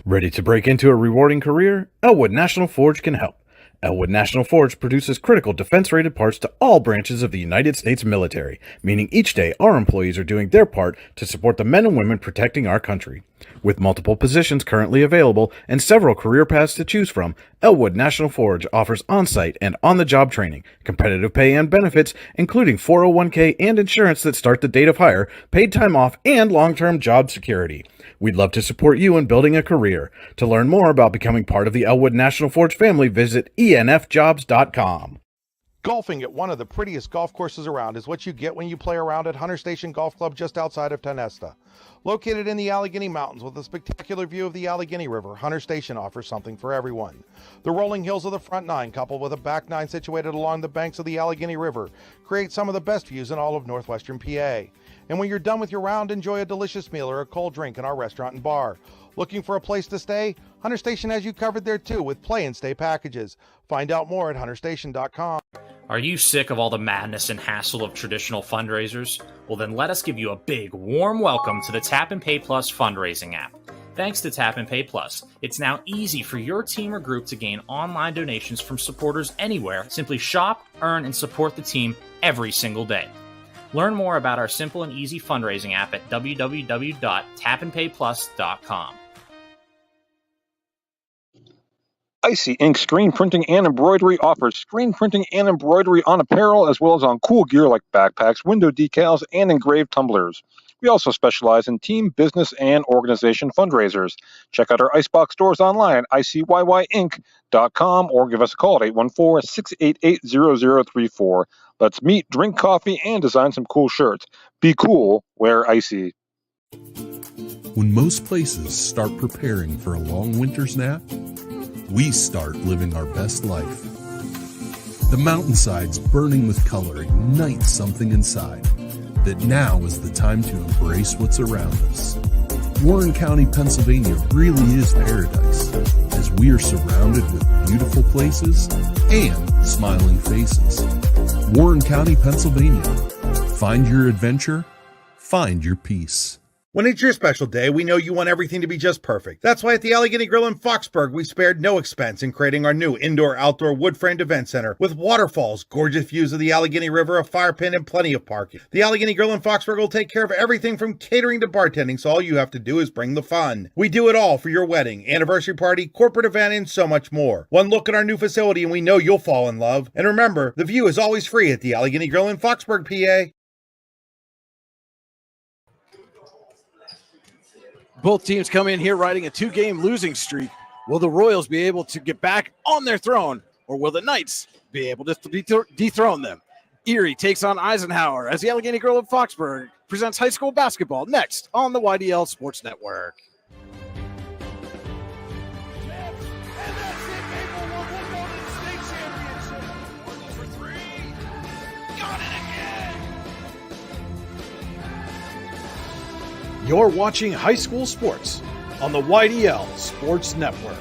Ready to break into a rewarding career? Elwood National Forge can help. Elwood National Forge produces critical defense-rated parts to all branches of the United States military, meaning each day our employees are doing their part to support the men and women protecting our country. With multiple positions currently available and several career paths to choose from, Elwood National Forge offers on-site and on-the-job training, competitive pay and benefits, including 401k and insurance that start the date of hire, paid time off, and long-term job security. We'd love to support you in building a career. To learn more about becoming part of the Elwood National Forge family, visit enfjobs.com. Golfing at one of the prettiest golf courses around is what you get when you play around at Hunter Station Golf Club just outside of Tonesta. Located in the Allegheny Mountains with a spectacular view of the Allegheny River, Hunter Station offers something for everyone. The rolling hills of the front nine, coupled with a back nine situated along the banks of the Allegheny River, create some of the best views in all of northwestern PA. And when you're done with your round, enjoy a delicious meal or a cold drink in our restaurant and bar. Looking for a place to stay? Hunter Station has you covered there too with play and stay packages. Find out more at hunterstation.com. Are you sick of all the madness and hassle of traditional fundraisers? Well, then let us give you a big, warm welcome to the Tap and Pay Plus fundraising app. Thanks to Tap and Pay Plus, it's now easy for your team or group to gain online donations from supporters anywhere. Simply shop, earn, and support the team every single day. Learn more about our simple and easy fundraising app at www.tapandpayplus.com. Icy Ink Screen Printing and Embroidery offers screen printing and embroidery on apparel as well as on cool gear like backpacks, window decals, and engraved tumblers. We also specialize in team, business, and organization fundraisers. Check out our Icebox stores online at icyinc.com or give us a call at 814-688-0034. Let's meet, drink coffee, and design some cool shirts. Be cool, wear Icy. When most places start preparing for a long winter's nap, we start living our best life. The mountainsides burning with color ignite something inside that now is the time to embrace what's around us. Warren County, Pennsylvania really is paradise, as we are surrounded with beautiful places and smiling faces. Warren County, Pennsylvania. Find your adventure, find your peace. When it's your special day, we know you want everything to be just perfect. That's why at the Allegheny Grill in Foxburg, we spared no expense in creating our new indoor-outdoor wood-framed event center with waterfalls, gorgeous views of the Allegheny River, a fire pit, and plenty of parking. The Allegheny Grill in Foxburg will take care of everything from catering to bartending, so all you have to do is bring the fun. We do it all for your wedding, anniversary party, corporate event, and so much more. One look at our new facility and we know you'll fall in love. And remember, the view is always free at the Allegheny Grill in Foxburg, PA. Both teams come in here riding a two-game losing streak. Will the Royals be able to get back on their throne, or will the Knights be able to dethrone them? Erie takes on Eisenhower as the Allegheny Grill of Foxburg presents high school basketball next on the YDL Sports Network. You're watching high school sports on the YDL Sports Network.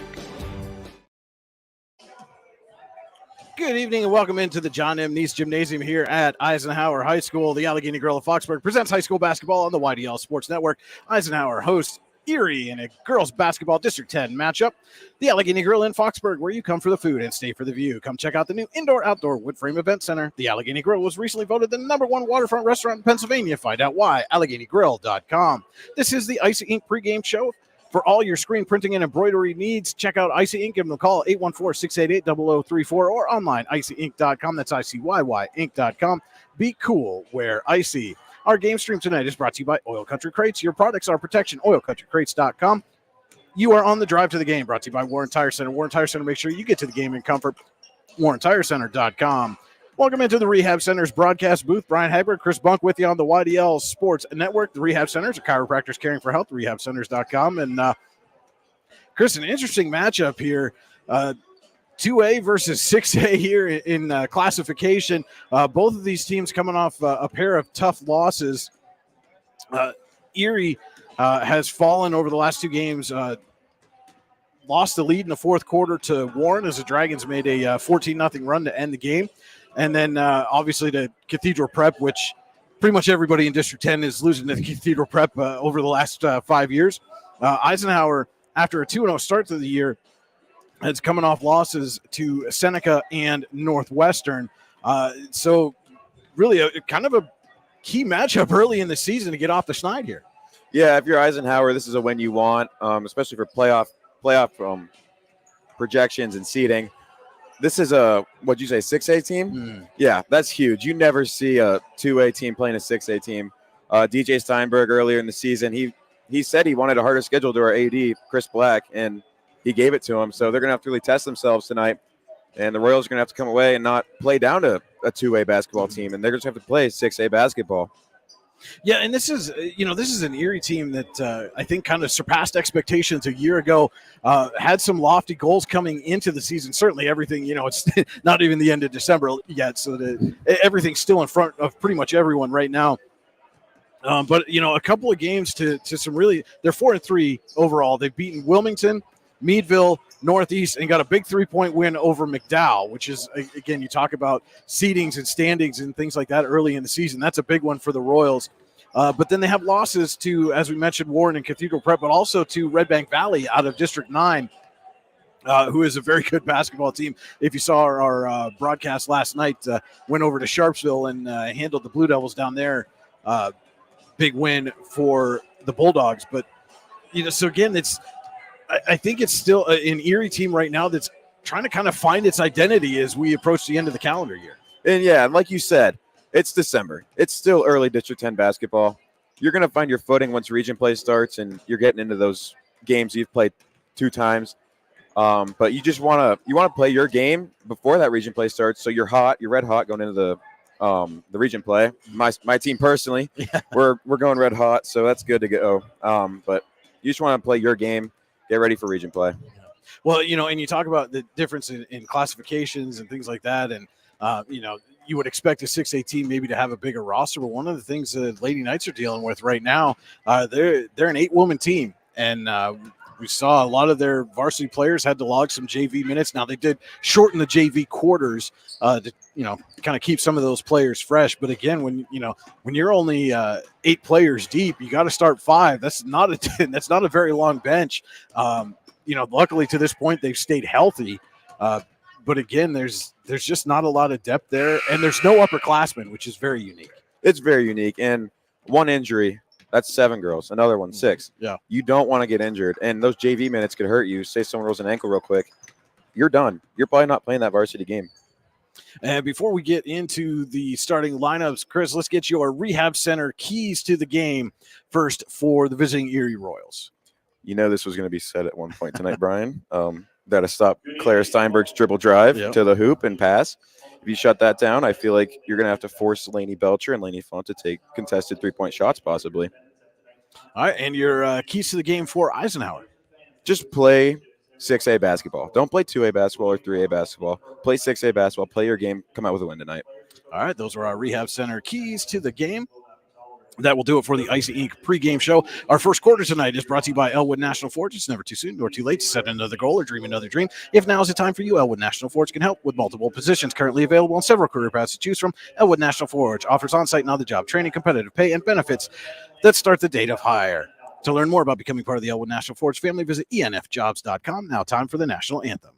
Good evening and welcome into the John M. Neese Gymnasium here at Eisenhower High School. The Allegheny Grill of Foxburg presents high school basketball on the YDL Sports Network. Eisenhower hosts Erie in a girls basketball District 10 matchup. The Allegheny Grill in Foxburg, where you come for the food and stay for the view. Come check out the new indoor-outdoor wood frame event center. The Allegheny Grill was recently voted the #1 waterfront restaurant in Pennsylvania. Find out why. AlleghenyGrill.com. This is the Icy Ink pregame show. For all your screen printing and embroidery needs, check out Icy Ink. Give them a call, 814-688-0034, or online, icyink.com. That's ICYYink.com. Be cool, wear Icy. Our game stream tonight is brought to you by Oil Country Crates. Your products, our protection, oilcountrycrates.com. You are on the drive to the game, brought to you by Warren Tire Center. Warren Tire Center, make sure you get to the game in comfort. WarrenTireCenter.com. Welcome into the Rehab Center's broadcast booth. Brian Hagberg, Chris Bunk with you on the YDL Sports Network. The Rehab Centers are chiropractors caring for health, rehabcenters.com. And Chris, an interesting matchup here. 2A versus 6A here in classification. Both of these teams coming off a pair of tough losses. Erie has fallen over the last two games, lost the lead in the fourth quarter to Warren as the Dragons made a 14-0 run to end the game. And then obviously to Cathedral Prep, which pretty much everybody in District 10 is losing to the Cathedral Prep over the last 5 years. Eisenhower after a 2-0 start to the year. It's coming off losses to Seneca and Northwestern. So really a kind of a key matchup early in the season to get off the schneid here. Yeah, if you're Eisenhower, this is a win you want, especially for playoff projections and seeding. This is what'd you say, 6A team? Yeah, that's huge. You never see a 2A team playing a 6A team. DJ Steinberg earlier in the season, he said he wanted a harder schedule to our AD, Chris Black, and he gave it to him. So they're going to have to really test themselves tonight. And the Royals are going to have to come away and not play down to a 2A basketball team. And they're going to have to play 6A basketball. Yeah, and this is an Erie team that I think kind of surpassed expectations a year ago. Had some lofty goals coming into the season. Certainly, everything it's not even the end of December yet, so everything's still in front of pretty much everyone right now. But a couple of games to some really, they're 4-3 overall. They've beaten Wilmington, Meadville, Northeast, and got a big 3-point win over McDowell, which is, again, you talk about seedings and standings and things like that early in the season. That's a big one for the Royals. But then they have losses to, as we mentioned, Warren and Cathedral Prep, but also to Red Bank Valley out of District 9, who is a very good basketball team. If you saw our broadcast last night, went over to Sharpsville and handled the Blue Devils down there. Big win for the Bulldogs. But, so again, I think it's still an Erie team right now that's trying to kind of find its identity as we approach the end of the calendar year. And yeah, like you said, it's December. It's still early District 10 basketball. You're going to find your footing once region play starts and you're getting into those games you've played 2 times. But you just want to play your game before that region play starts. So you're red hot going into the region play. My team personally, we're going red hot. So that's good to go. But you just want to play your game. Get ready for region play. Well, and you talk about the difference in classifications and things like that. And, you would expect a 6A team maybe to have a bigger roster. But one of the things the Lady Knights are dealing with right now, they're an 8-woman team. And we saw a lot of their varsity players had to log some JV minutes. Now, they did shorten the JV quarters to, kind of keep some of those players fresh. But again, when you're only 8 players deep, you got to start 5. That's not a very long bench. Luckily to this point, they've stayed healthy. But again, there's just not a lot of depth there, and there's no upperclassmen, which is very unique. It's very unique. And one injury, that's 7 girls. Another one, 6. Yeah. You don't want to get injured, and those JV minutes could hurt you. Say someone rolls an ankle real quick, you're done. You're probably not playing that varsity game. And before we get into the starting lineups, Chris, let's get your rehab center keys to the game first for the visiting Erie Royals. This was going to be said at one point tonight, Brian. Got to stop Clara Steinberg's dribble drive to the hoop and pass. If you shut that down, I feel like you're going to have to force Lainey Belcher and Lainey Font to take contested 3-point shots possibly. All right, and your keys to the game for Eisenhower. Just play 6A basketball. Don't play 2A basketball or 3A basketball. Play 6A basketball. Play your game. Come out with a win tonight. All right, those are our rehab center keys to the game. That will do it for the Icy Inc. pregame show. Our first quarter tonight is brought to you by Elwood National Forge. It's never too soon nor too late to set another goal or dream another dream. If now is the time for you, Elwood National Forge can help with multiple positions currently available on several career paths to choose from. Elwood National Forge offers on-site and on-the-job training, competitive pay, and benefits that start the date of hire. To learn more about becoming part of the Elwood National Forge family, visit enfjobs.com. Now time for the national anthem.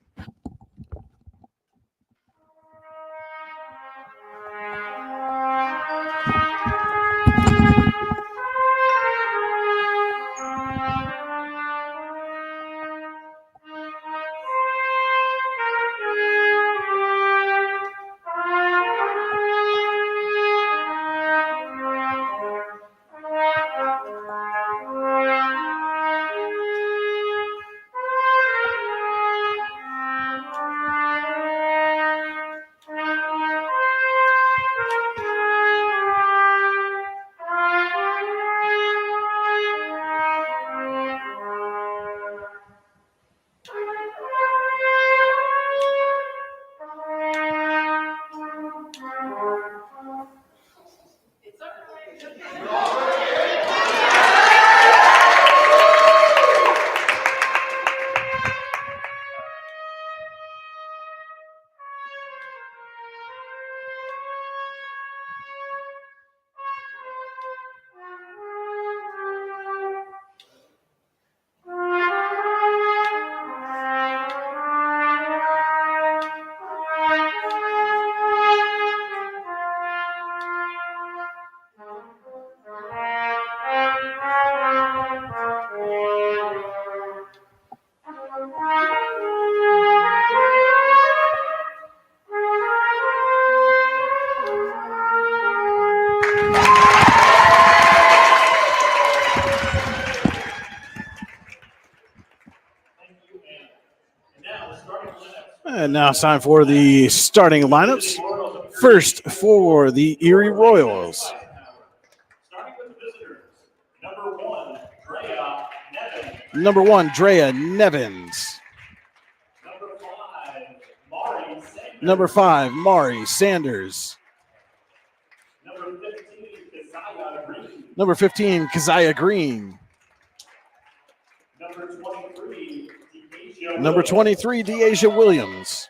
And now it's time for the starting lineups. First for the Erie Royals. Number 1, Drea Nevins. Number 5, Mari Sanders. Number 15, Keziah Green. Number 23, Deasia Williams.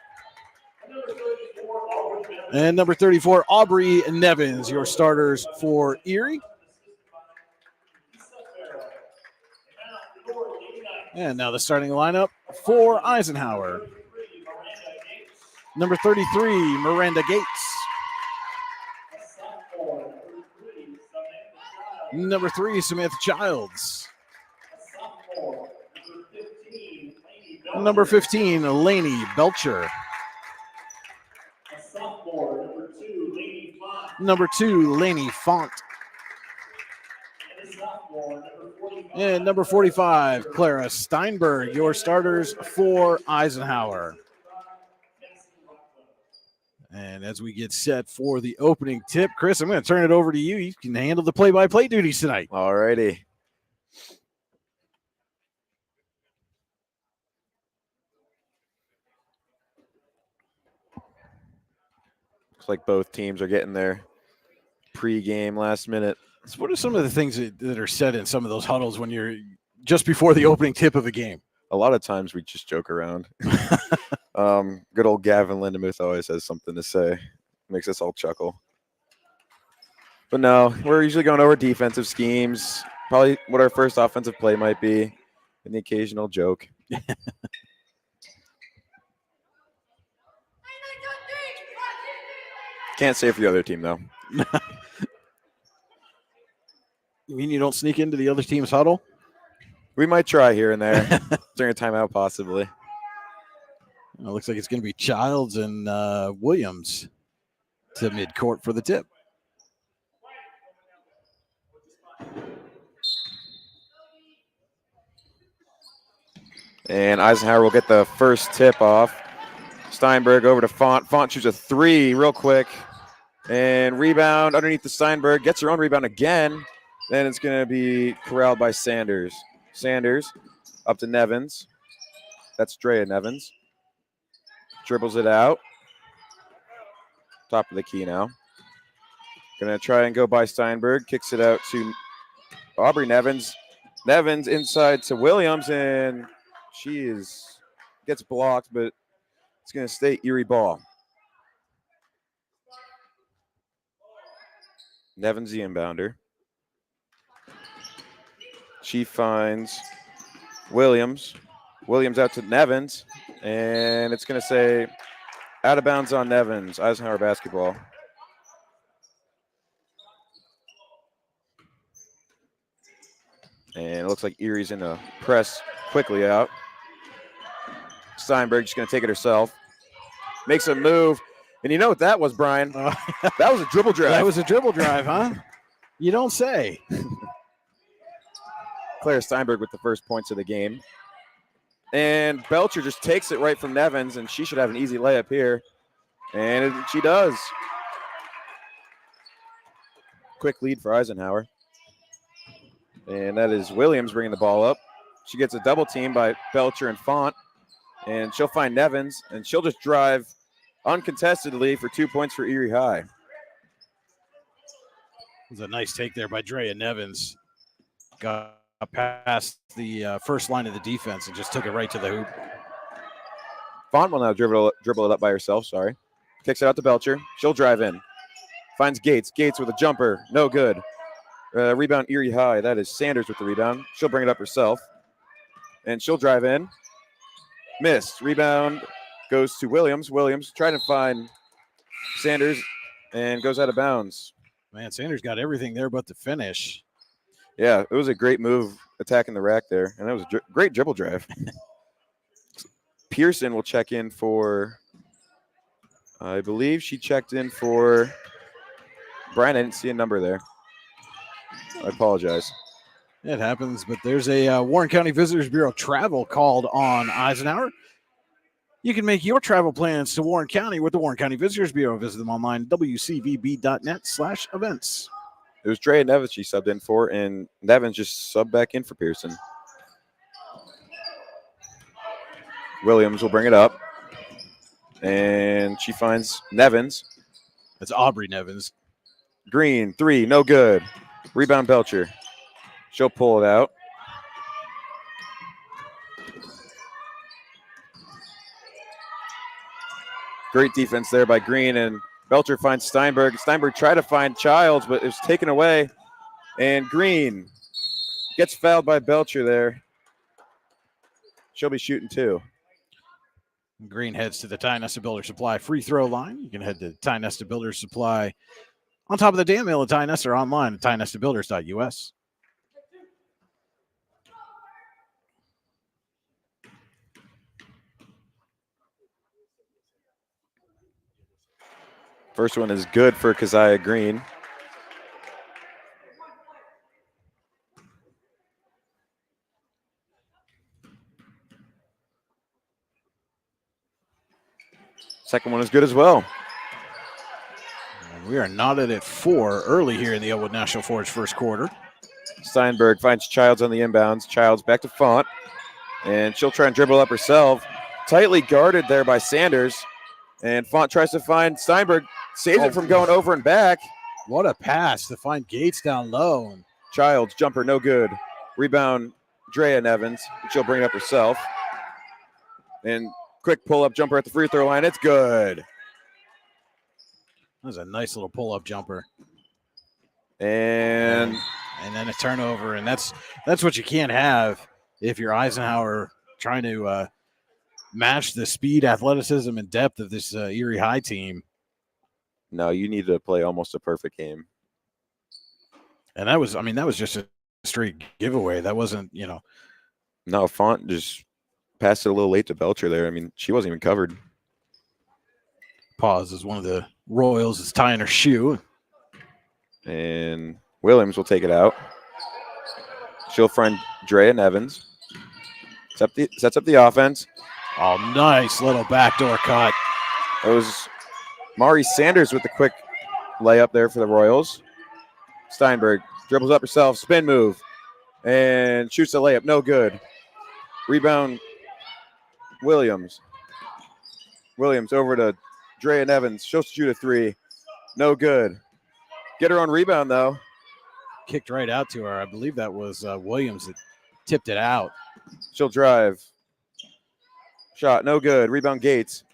And number 34, Aubrey Nevins, your starters for Erie. And now the starting lineup for Eisenhower. Number 33, Miranda Gates. Number 3, Samantha Childs. Number 15, Lainey Belcher. Number 2, Lainey Font. And number 45, Clara Steinberg, your starters for Eisenhower. And as we get set for the opening tip, Chris, I'm going to turn it over to you. You can handle the play-by-play duties tonight. All righty. Looks like both teams are getting their pre-game last minute. So what are some of the things that are said in some of those huddles when you're just before the opening tip of a game? A lot of times we just joke around. Good old Gavin Lindemuth always has something to say. Makes us all chuckle. But no, we're usually going over defensive schemes, probably what our first offensive play might be, and the occasional joke. Can't say for the other team, though. You mean you don't sneak into the other team's huddle? We might try here and there during a timeout, possibly. It looks like it's going to be Childs and Williams to midcourt for the tip. And Eisenhower will get the first tip off. Steinberg over to Font. Font shoots a 3 real quick. And rebound underneath the Steinberg. Gets her own rebound again. Then it's going to be corralled by Sanders. Sanders up to Nevins. That's Drea Nevins. Dribbles it out. Top of the key now. Going to try and go by Steinberg. Kicks it out to Aubrey Nevins. Nevins inside to Williams, and she gets blocked, but it's going to stay Erie ball. Nevins the inbounder. She finds Williams. Williams out to Nevins, and it's going to say out of bounds on Nevins. Eisenhower basketball. And it looks like Erie's in a press quickly out. Steinberg just going to take it herself. Makes a move. And you know what that was, Brian? That was a dribble drive. That was a dribble drive, huh? You don't say. Claire Steinberg with the first points of the game. And Belcher just takes it right from Nevins, and she should have an easy layup here. And she does. Quick lead for Eisenhower. And that is Williams bringing the ball up. She gets a double team by Belcher and Font. And she'll find Nevins, and she'll just drive uncontestedly for 2 points for Erie High. It was a nice take there by Drea Nevins. Got past the first line of the defense and just took it right to the hoop. Font will now dribble it up by herself, sorry. Kicks it out to Belcher. She'll drive in. Finds Gates. Gates with a jumper. No good. Rebound Erie High. That is Sanders with the rebound. She'll bring it up herself. And she'll drive in. Missed. Rebound goes to Williams. Williams trying to find Sanders and goes out of bounds. Man, Sanders got everything there but the finish. Yeah, it was a great move attacking the rack there. And that was a great dribble drive. Pearson will check in for, I believe she checked in for Brian. I didn't see a number there. I apologize. It happens, but there's a Warren County Visitors Bureau travel called on Eisenhower. You can make your travel plans to Warren County with the Warren County Visitors Bureau. Visit them online, wcvb.net/events. It was Dre and Nevins she subbed in for, and Nevins just subbed back in for Pearson. Williams will bring it up, and she finds Nevins. That's Aubrey Nevins. Green, 3, no good. Rebound Belcher. She'll pull it out. Great defense there by Green, and Belcher finds Steinberg. Steinberg tried to find Childs, but it was taken away. And Green gets fouled by Belcher there. She'll be shooting 2. Green heads to the Ty Nesta Builder Supply free throw line. You can head to Ty Nesta Builder Supply on top of the dam mill at Ty Nesta or online at tynestabuilders.us. First one is good for Keziah Green. Second one is good as well. And we are knotted at 4 early here in the Elwood National Forge first quarter. Steinberg finds Childs on the inbounds. Childs back to Font, and she'll try and dribble up herself. Tightly guarded there by Sanders, and Font tries to find Steinberg. Saves it from going over and back. What a pass to find Gates down low. Childs, jumper, no good. Rebound, Drea Nevins. She'll bring it up herself. And quick pull-up jumper at the free throw line. It's good. That was a nice little pull-up jumper. And then a turnover. And that's what you can't have if you're Eisenhower trying to match the speed, athleticism, and depth of this Erie High team. no, you need to play almost a perfect game. And that was just a straight giveaway. That wasn't, No, Font just passed it a little late to Belcher there. I mean, she wasn't even covered. Pause as one of the Royals is tying her shoe. And Williams will take it out. She'll find Drea Nevins. Sets up the offense. Oh, nice little backdoor cut. It was Mari Sanders with the quick layup there for the Royals. Steinberg dribbles up herself, spin move, and shoots a layup. No good. Rebound, Williams. Williams over to Drea Nevins. She'll shoot a 3. No good. Get her on rebound, though. Kicked right out to her. I believe that was Williams that tipped it out. She'll drive. Shot, no good. Rebound, Gates.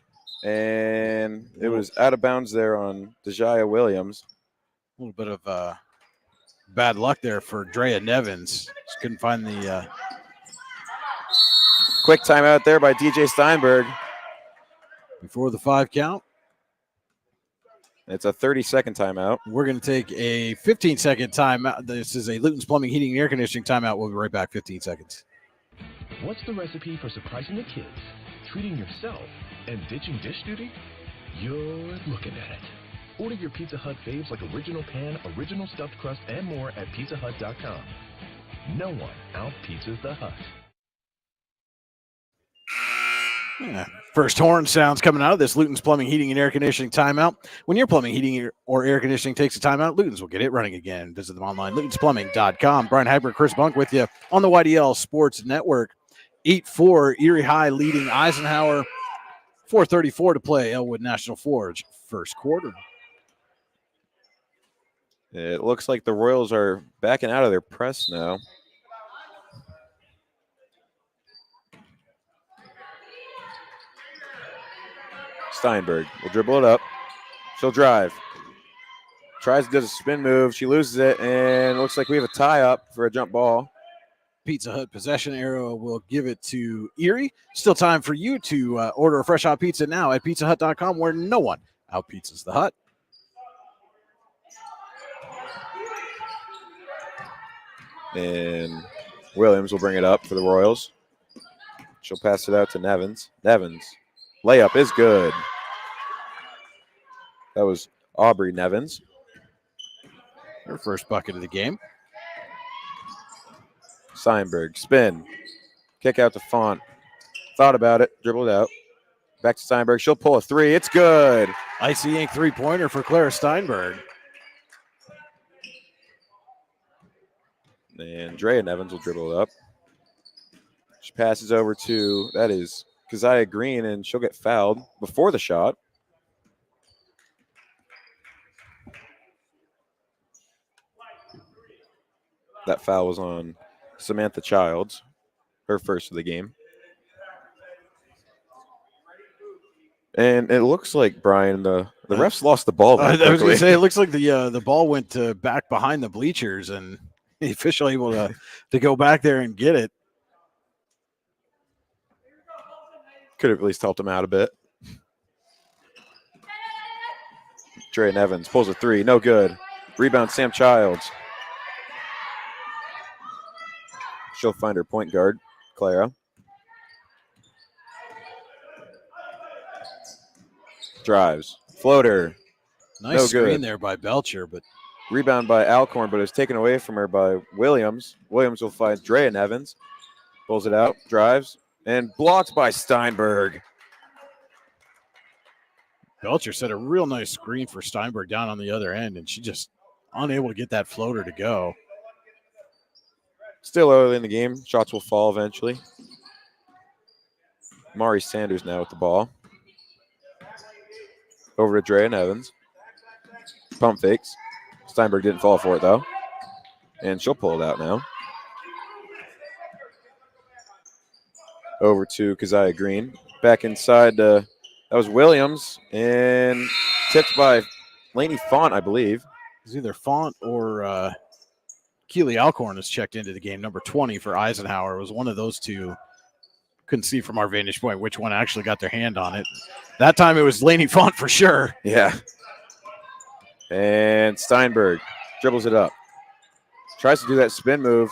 And it was out of bounds there on Dejaya Williams. A little bit of bad luck there for Drea Nevins. Just couldn't find the Quick timeout there by DJ Steinberg. before the 5 count. It's a 30-second timeout. We're going to take a 15-second timeout. This is a Luton's Plumbing, Heating, and Air Conditioning timeout. We'll be right back. 15 seconds. What's the recipe for surprising the kids, treating yourself, and ditching dish duty? You're looking at it. Order your Pizza Hut faves like original pan, original stuffed crust, and more at pizzahut.com. No one out-pizzas the Hut. Yeah. First horn sounds coming out of this Luton's Plumbing, Heating, and Air Conditioning timeout. When your plumbing, heating, or air conditioning takes a timeout, Luton's will get it running again. Visit them online, lutonsplumbing.com. Brian Hagberg, Chris Bunk with you on the YDL Sports Network. 8-4, Erie High leading Eisenhower. 4:34 to play, Elwood National Forge, first quarter. It looks like the Royals are backing out of their press now. Steinberg will dribble it up. She'll drive. Tries to do a spin move. She loses it, and it looks like we have a tie-up for a jump ball. Pizza Hut possession arrow will give it to Erie. Still time for you to order a fresh hot pizza now at pizzahut.com, where no one out-pizzas the Hut. And Williams will bring it up for the Royals. She'll pass it out to Nevins. Nevins. Layup is good. That was Aubrey Nevins. Her first bucket of the game. Steinberg, spin. Kick out to Font. Thought about it, dribbled out. Back to Steinberg. She'll pull a three. It's good. Icy ink three-pointer for Clara Steinberg. And Drea Nevins will dribble it up. She passes over to, that is Keziah Green, and she'll get fouled before the shot. That foul was on Samantha Childs, her first of the game. And it looks like, Brian, the refs lost the ball very I was going quickly. to say, it looks like the ball went back behind the bleachers, and the official able to go back there and get it. Could have at least helped him out a bit. Drea Nevins pulls a three. No good. Rebound, Sam Childs. She'll find her point guard, Clara. Drives. Floater. Nice No screen good. there by Belcher, but Rebound by Alcorn, but it was taken away from her by Williams. Williams will find Drea Nevins. Pulls it out, drives, and blocked by Steinberg. Belcher set a real nice screen for Steinberg down on the other end, and she just unable to get that floater to go. Still early in the game. Shots will fall eventually. Mari Sanders now with the ball. Over to Drea Nevins. Pump fakes. Steinberg didn't fall for it, though. And she'll pull it out now. Over to Keziah Green. Back inside. That was Williams. And tipped by Lainey Font, I believe. It's either Font or Keely Alcorn has checked into the game. Number 20 for Eisenhower. It was one of those two. Couldn't see from our vantage point which one actually got their hand on it. That time it was Lainey Font for sure. Yeah. And Steinberg dribbles it up. Tries to do that spin move.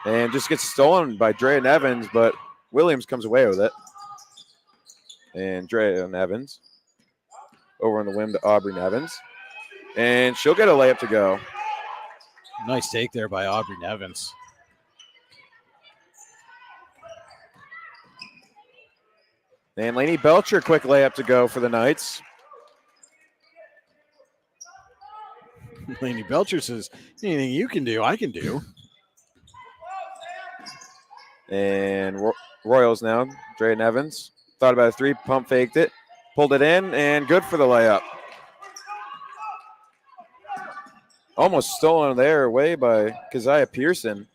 And just gets stolen by Drea Nevins, but Williams comes away with it. And Drea Nevins over on the whim to Aubrey Nevins. And she'll get a layup to go. Nice take there by Aubrey Nevins. And Lainey Belcher, quick layup to go for the Knights. Lainey Belcher says, anything you can do, I can do. And Royals now, Drea Nevins. Thought about a three, pump faked it, pulled it in, and good for the layup. Almost stolen there away by Keziah Pearson.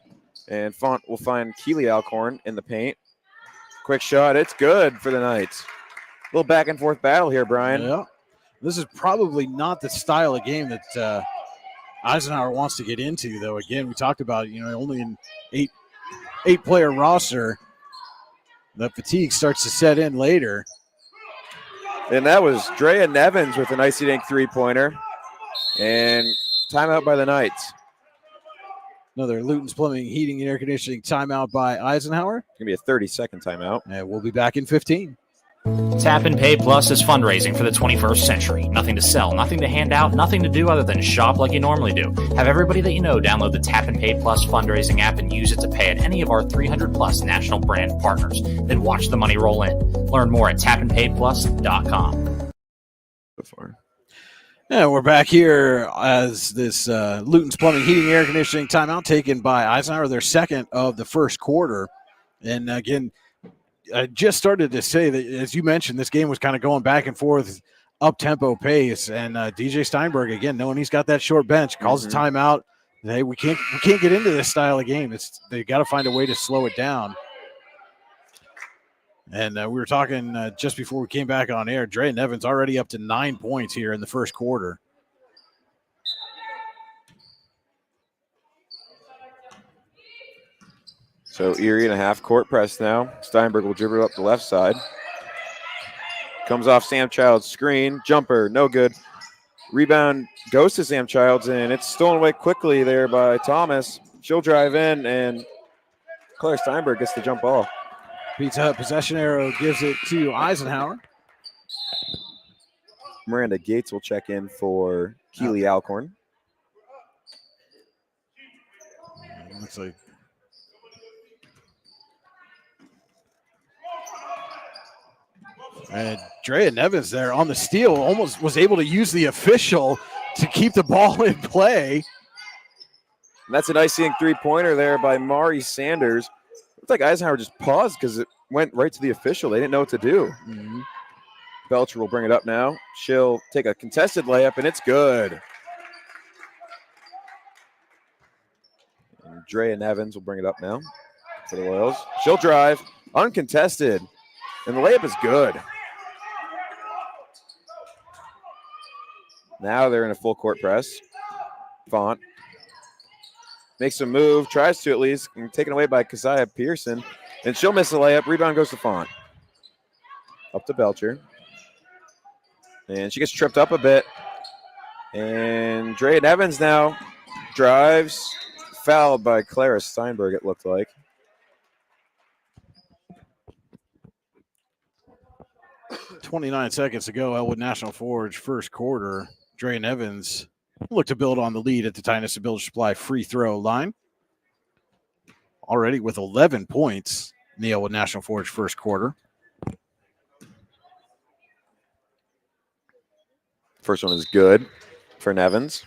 And Font will find Keely Alcorn in the paint. Quick shot, it's good for the Knights. A little back and forth battle here, Brian. Yeah. This is probably not the style of game that Eisenhower wants to get into, though. Again, we talked about, only an eight-player roster. The fatigue starts to set in later. And that was Drea Nevins with an icy dink three-pointer. And timeout by the Knights. Another Luton's Plumbing, Heating, and Air Conditioning timeout by Eisenhower. It's going to be a 30-second timeout. And we'll be back in 15. Tap and Pay Plus is fundraising for the 21st century. Nothing to sell, nothing to hand out, nothing to do other than shop like you normally do. Have everybody that you know download the Tap and Pay Plus fundraising app and use it to pay at any of our 300-plus national brand partners. Then watch the money roll in. Learn more at tapandpayplus.com. Before. Yeah, we're back here as this Luton's Plumbing, Heating, and Air Conditioning timeout taken by Eisenhower, their second of the first quarter. And again, I just started to say that, as you mentioned, this game was kind of going back and forth, up-tempo pace. And DJ Steinberg, again, knowing he's got that short bench, calls a timeout. Hey, we can't get into this style of game. They got to find a way to slow it down. And we were talking just before we came back on air. Drea Nevins already up to 9 points here in the first quarter. So Erie in a half-court press now. Steinberg will dribble up the left side. Comes off Sam Child's screen. Jumper, no good. Rebound goes to Sam Childs, and it's stolen away quickly there by Thomas. She'll drive in, and Claire Steinberg gets the jump ball. Pizza Hut possession arrow gives it to Eisenhower. Miranda Gates will check in for Keely Alcorn. Looks like And Drea Nevins there on the steal almost was able to use the official to keep the ball in play. And that's an icing three-pointer there by Mari Sanders. Looks like Eisenhower just paused because it went right to the official. They didn't know what to do. Mm-hmm. Belcher will bring it up now. She'll take a contested layup, and it's good. And Drea Nevins will bring it up now for the Royals. She'll drive, uncontested, and the layup is good. Now they're in a full court press. Font makes a move, tries to at least, and taken away by Keziah Pearson. And she'll miss the layup. Rebound goes to Font. Up to Belcher. And she gets tripped up a bit. And Drea Nevins now drives. Fouled by Clara Steinberg, it looked like. .29 seconds to go. Elwood National Forge first quarter. Drea Nevins look to build on the lead at the Tionesta Builder Supply free throw line. Already with 11 points in the Elwood National Forge first quarter. First one is good for Nevins.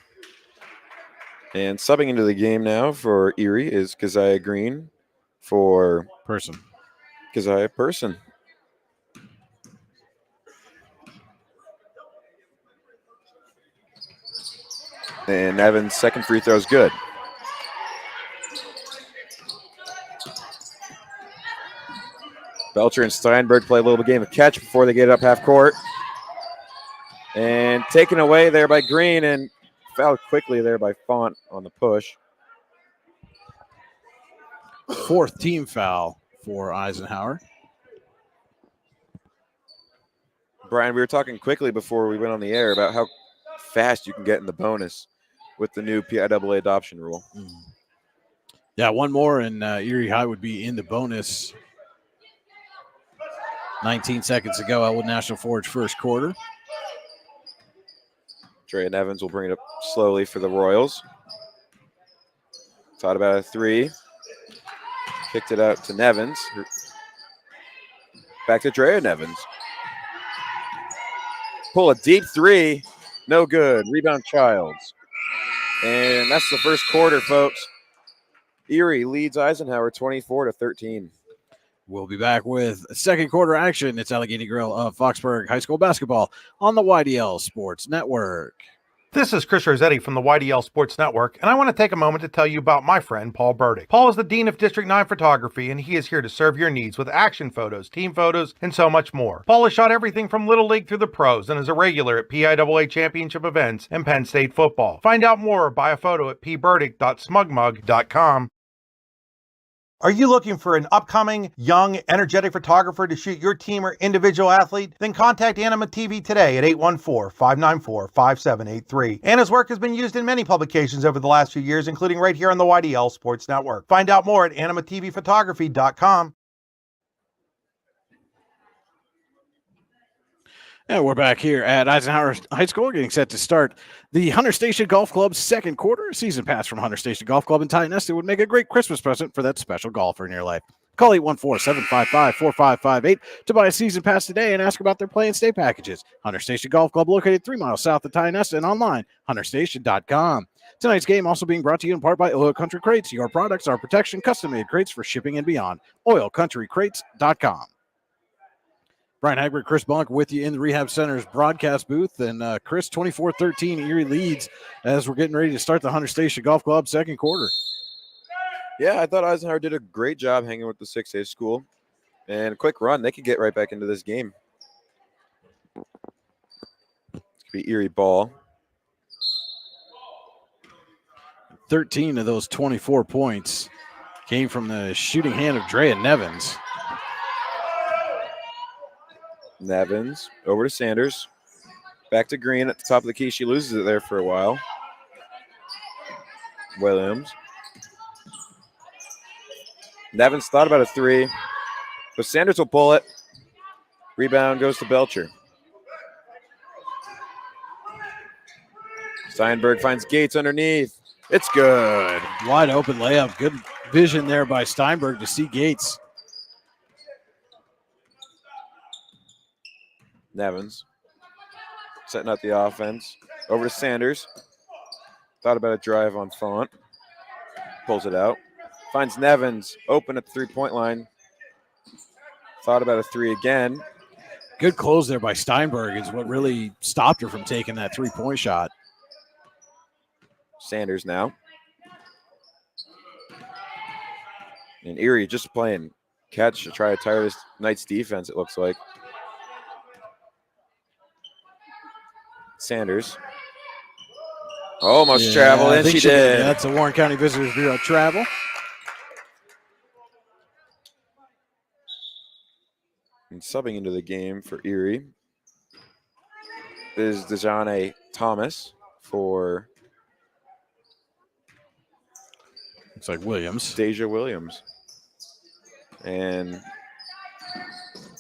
And subbing into the game now for Erie is Keziah Green for Keziah Person. And Nevins' second free throw is good. Belcher and Steinberg play a little game of catch before they get it up half court. And taken away there by Green and fouled quickly there by Font on the push. Fourth team foul for Eisenhower. Brian, we were talking quickly before we went on the air about how fast you can get in the bonus with the new PIAA adoption rule. Yeah, one more and Erie High would be in the bonus. 19 seconds to go. Elwood National Forge first quarter. Drea Nevins will bring it up slowly for the Royals. Thought about a three. Kicked it out to Nevins. Back to Drea Nevins. Pull a deep three. No good. Rebound Childs. And that's the first quarter, folks. Erie leads Eisenhower 24-13. We'll be back with second quarter action. It's Allegheny Grill of Foxburg High School basketball on the YDL Sports Network. This is Chris Rossetti from the YDL Sports Network, and I want to take a moment to tell you about my friend Paul Burdick. Paul is the Dean of District 9 Photography, and he is here to serve your needs with action photos, team photos, and so much more. Paul has shot everything from Little League through the pros and is a regular at PIAA championship events and Penn State football. Find out more or buy a photo at pburdick.smugmug.com. Are you looking for an upcoming, young, energetic photographer to shoot your team or individual athlete? Then contact Anima TV today at 814-594-5783. Anna's work has been used in many publications over the last few years, including right here on the YDL Sports Network. Find out more at animatvphotography.com. And we're back here at Eisenhower High School, getting set to start the Hunter Station Golf Club's second quarter. A season pass from Hunter Station Golf Club in Tionesta would make a great Christmas present for that special golfer in your life. Call 814-755-4558 to buy a season pass today and ask about their play and stay packages. Hunter Station Golf Club, located 3 miles south of Tionesta, and online, hunterstation.com. Tonight's game also being brought to you in part by Oil Country Crates. Your products are protection, custom-made crates for shipping and beyond. oilcountrycrates.com. Brian Hagbert, Chris Bonk with you in the Rehab Center's broadcast booth. And Chris, 24-13, Erie leads as we're getting ready to start the Hunter Station Golf Club second quarter. Yeah, I thought Eisenhower did a great job hanging with the 6A school. And a quick run, they could get right back into this game. It's going to be Erie ball. 13 of those 24 points came from the shooting hand of Drea Nevins. Nevins over to Sanders. Back to Green at the top of the key. She loses it there for a while. Williams. Nevins thought about a three, but Sanders will pull it. Rebound goes to Belcher. Steinberg finds Gates underneath. It's good. Wide open layup. Good vision there by Steinberg to see Gates. Nevins setting up the offense. Over to Sanders. Thought about a drive on Font. Pulls it out. Finds Nevins open at the three-point line. Thought about a three again. Good close there by Steinberg is what really stopped her from taking that three-point shot. Sanders now. And Erie just playing catch to try to tire this Knights defense, it looks like. Sanders. Almost traveled, and she did. Yeah, that's a Warren County Visitors Bureau travel. And subbing into the game for Erie is Dejane Thomas for Looks like Williams. Deja Williams. And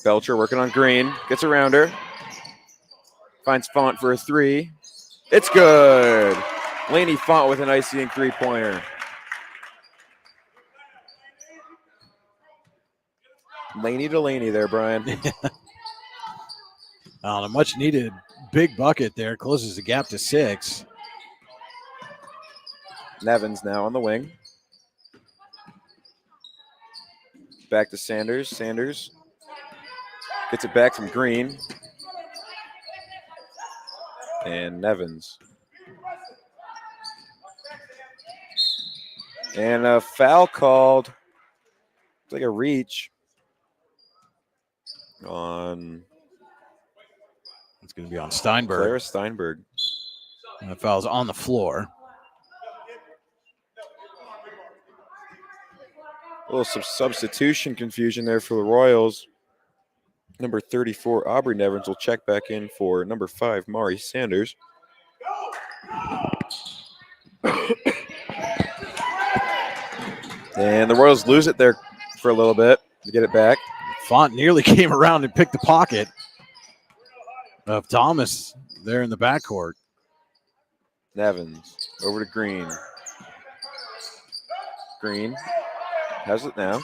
Belcher working on Green. Gets around her. Finds Font for a three. It's good. Laney Font with an icing three-pointer. Laney to Laney there, Brian. A much-needed big bucket there. Closes the gap to 6. Nevins now on the wing. Back to Sanders. Sanders gets it back from Green. And Nevins. And a foul called. It's like a reach on. It's going to be on Steinberg. Clara Steinberg. And the foul's on the floor. A little substitution confusion there for the Royals. Number 34, Aubrey Nevins will check back in for number 5, Mari Sanders. And the Royals lose it there for a little bit to get it back. Font nearly came around and picked the pocket of Thomas there in the backcourt. Nevins over to Green. Green has it now.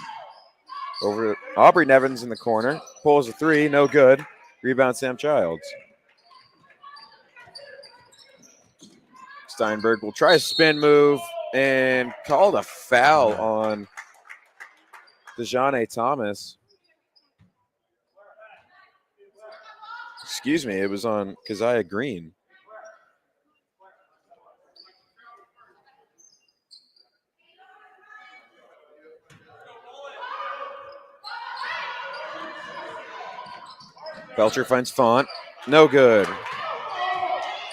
Over to Aubrey Nevins in the corner. Pulls a three, no good. Rebound Sam Childs. Steinberg will try a spin move and called a foul on Dejane Thomas. Excuse me, it was on Keziah Green. Belcher finds Font. No good.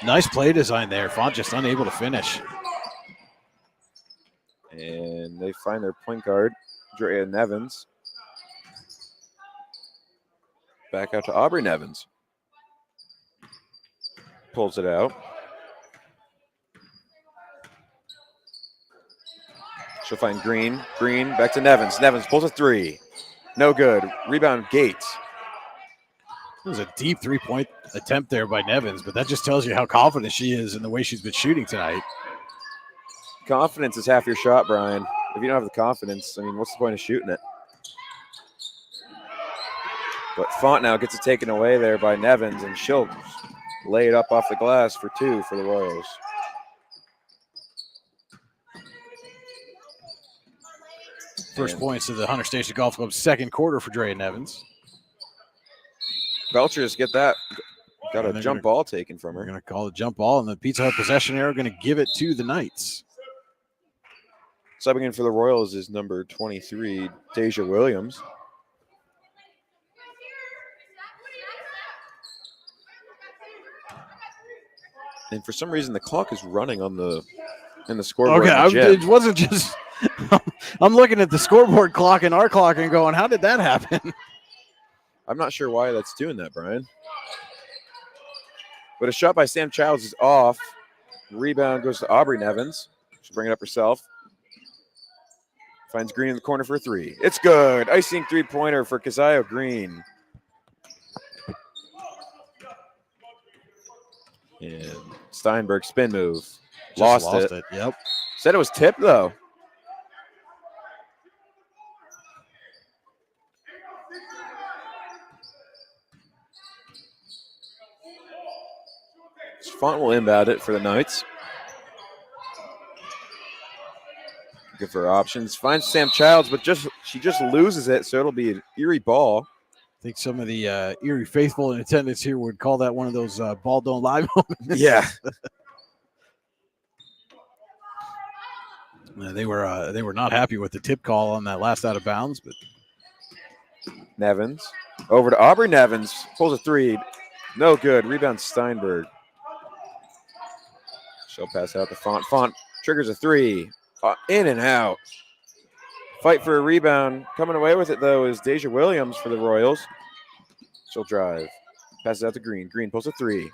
Nice play design there. Font just unable to finish. And they find their point guard, Drea Nevins. Back out to Aubrey Nevins. Pulls it out. She'll find Green. Green back to Nevins. Nevins pulls a three. No good. Rebound Gates. It was a deep three-point attempt there by Nevins, but that just tells you how confident she is in the way she's been shooting tonight. Confidence is half your shot, Brian. If you don't have the confidence, I mean, what's the point of shooting it? But Font now gets it taken away there by Nevins, and she'll lay it up off the glass for 2 for the Royals. First points of the Hunter Station Golf Club's second quarter for Drea Nevins. Belcher's got a jump ball taken from her. We're going to call a jump ball, and the Pizza Hut possession arrow going to give it to the Knights. Subbing in for the Royals is number 23, Deja Williams. And for some reason, the clock is running in the scoreboard. Okay, it wasn't just. I'm looking at the scoreboard clock and our clock and going, how did that happen? I'm not sure why that's doing that, Brian. But a shot by Sam Childs is off. Rebound goes to Aubrey Nevins. She'll bring it up herself. Finds Green in the corner for a three. It's good. Icing three-pointer for Keziah Green. And Steinberg spin move. Lost it. Yep. Said it was tipped, though. Font will inbound it for the Knights. Good for options. Finds Sam Childs, but she just loses it, so it'll be an Erie ball. I think some of the Erie faithful in attendance here would call that one of those ball don't lie moments. Yeah. They were not happy with the tip call on that last out of bounds, but Nevins. Over to Aubrey Nevins. Pulls a three. No good. Rebound Steinberg. She'll pass out to Font. Font triggers a three. In and out. Fight for a rebound. Coming away with it, though, is Deja Williams for the Royals. She'll drive. Passes out to Green. Green pulls a three.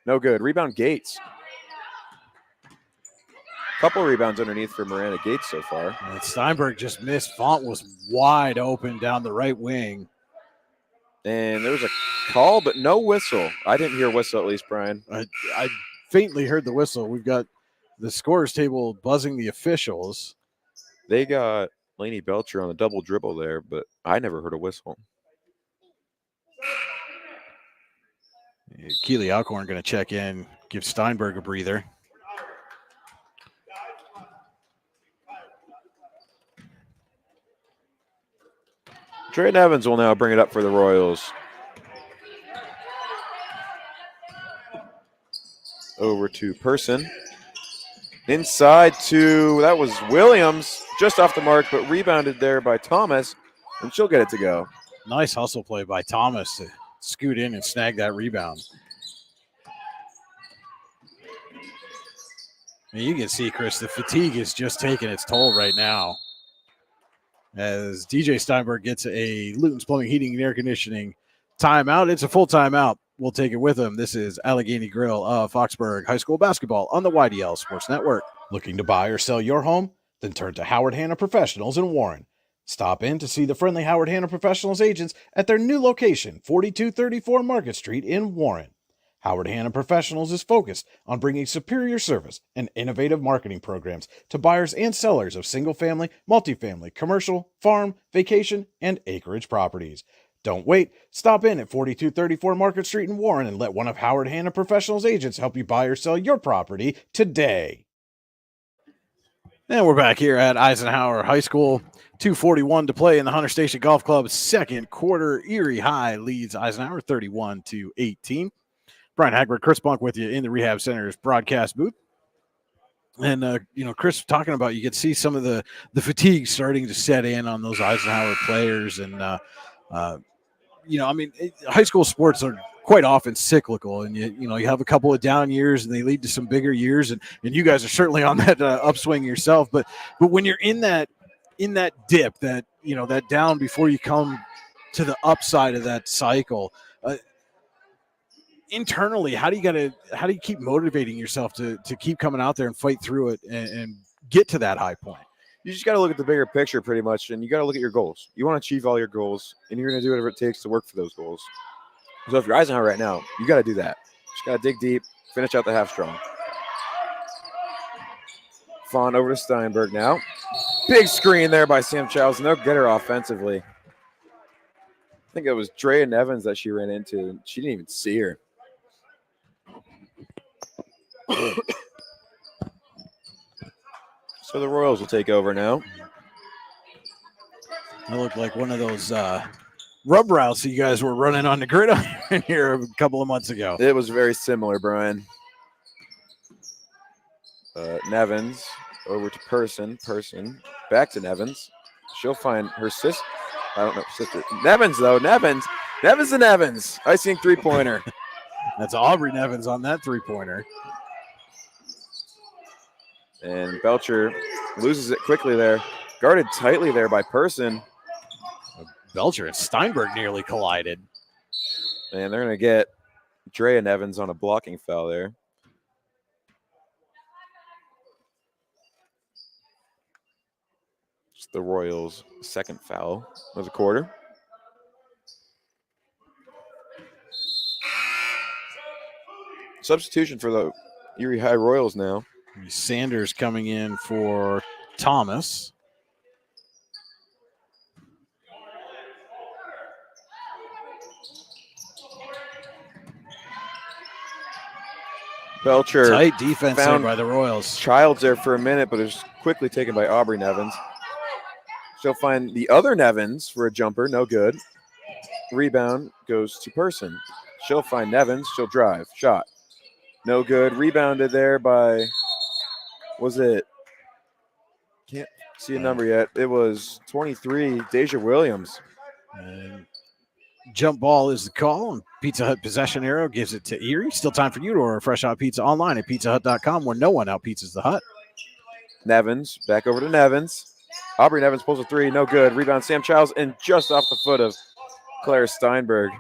No good. Rebound Gates. Couple rebounds underneath for Miranda Gates so far. and Steinberg just missed. Font was wide open down the right wing. And there was a call, but no whistle. I didn't hear a whistle, at least, Brian. I faintly heard the whistle. We've got the scorers table buzzing the officials. They got Lainey Belcher on a double dribble there, but I never heard a whistle. Keely Alcorn going to check in, give Steinberg a breather. Trey Evans will now bring it up for the Royals. Over to Person. Inside to, that was Williams, just off the mark, but rebounded there by Thomas, and she'll get it to go. Nice hustle play by Thomas to scoot in and snag that rebound. I mean, you can see, Chris, the fatigue is just taking its toll right now. As DJ Steinberg gets a Luton's Plumbing, Heating, and Air Conditioning timeout. It's a full timeout. We'll take it with him. This is Allegheny Grill of Foxburg High School Basketball on the YDL Sports Network. Looking to buy or sell your home? Then turn to Howard Hanna Professionals in Warren. Stop in to see the friendly Howard Hanna Professionals agents at their new location, 4234 Market Street in Warren. Howard Hanna Professionals is focused on bringing superior service and innovative marketing programs to buyers and sellers of single-family, multifamily, commercial, farm, vacation, and acreage properties. Don't wait. Stop in at 4234 Market Street in Warren and let one of Howard Hanna Professionals agents help you buy or sell your property today. And we're back here at Eisenhower High School. 2:41 to play in the Hunter Station Golf Club's second quarter. Erie High leads Eisenhower 31-18. Brian Hagbert, Chris Bunk with you in the Rehab Center's broadcast booth. And, Chris, talking about, you could see some of the fatigue starting to set in on those Eisenhower players. And, high school sports are quite often cyclical, and you have a couple of down years and they lead to some bigger years. And you guys are certainly on that upswing yourself. But when you're in that dip, that down before you come to the upside of that cycle, internally, how do you keep motivating yourself to keep coming out there and fight through it and get to that high point? You just got to look at the bigger picture pretty much, and you got to look at your goals. You want to achieve all your goals, and you're going to do whatever it takes to work for those goals. So if you're Eisenhower right now, you got to do that. Just got to dig deep, finish out the half strong. Fawn over to Steinberg now. Big screen there by Sam Childs. No getter offensively. I think it was Drea Nevins that she ran into, and she didn't even see her. So the Royals will take over now. That looked like one of those rub routes that you guys were running on the gridiron here a couple of months ago. It was very similar, Brian. Nevins over to Person. Back to Nevins. She'll find her sister. I don't know, sister. Nevins, though. Nevins and Nevins. Icing three-pointer. That's Aubrey Nevins on that three-pointer. And Belcher loses it quickly there. Guarded tightly there by Person. Belcher and Steinberg nearly collided. And they're going to get Drea Nevins on a blocking foul there. It's the Royals' second foul of the quarter. Substitution for the Erie High Royals now. Sanders coming in for Thomas. Belcher Tight defense there found by the Royals. Childs there for a minute, but it was quickly taken by Aubrey Nevins. She'll find the other Nevins for a jumper, no good. Rebound goes to Person. She'll find Nevins, she'll drive, shot, no good. Rebounded there by, was it, can't see a number yet. It was 23, Deja Williams. And jump ball is the call, and Pizza Hut possession arrow gives it to Erie. Still time for you to order fresh hot pizza online at pizzahut.com, where no one outpizzas the Hut. Nevins, back over to Nevins. Aubrey Nevins pulls a three, no good. Rebound, Sam Childs, and just off the foot of Claire Steinberg.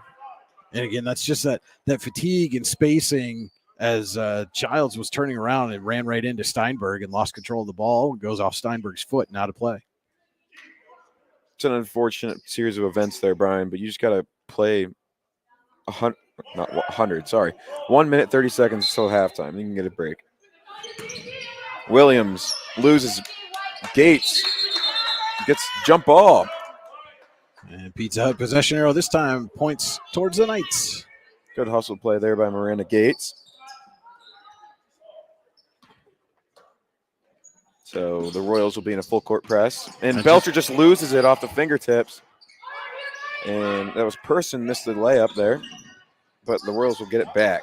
And again, that's just that fatigue and spacing as Childs was turning around and ran right into Steinberg and lost control of the ball. Goes off Steinberg's foot and out of play. It's an unfortunate series of events there, Brian, but you just got to play 1 minute, 30 seconds until halftime. You can get a break. Williams loses Gates. Gets jump ball. And Pizza Hut possession arrow this time points towards the Knights. Good hustle play there by Miranda Gates. So the Royals will be in a full court press. And Belcher just loses it off the fingertips. And that was Person missed the layup there. But the Royals will get it back.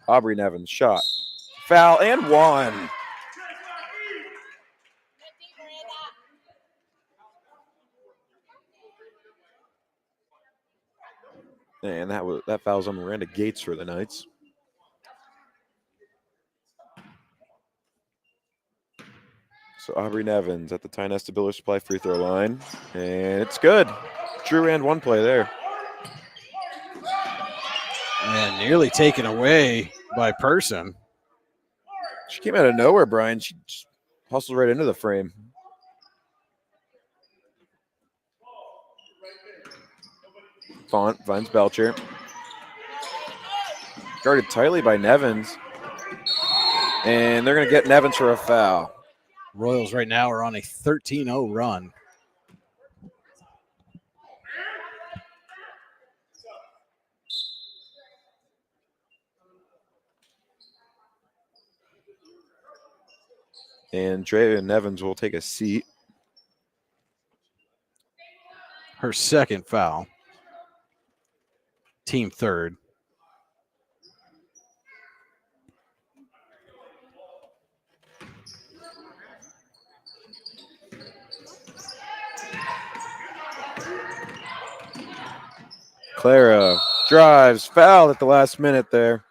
Aubrey Nevins shot. Foul and one. And that fouls on Miranda Gates for the Knights. So Aubrey Nevins at the Tynesta Builder Supply free throw line. And it's good. True and one play there. And nearly taken away by Person. She came out of nowhere, Brian. She just hustled right into the frame. Font finds Belcher. Guarded tightly by Nevins. And they're going to get Nevins for a foul. Royals right now are on a 13-0 run. And Drea Nevins will take a seat. Her second foul. Team third. Clara drives, fouled at the last minute there.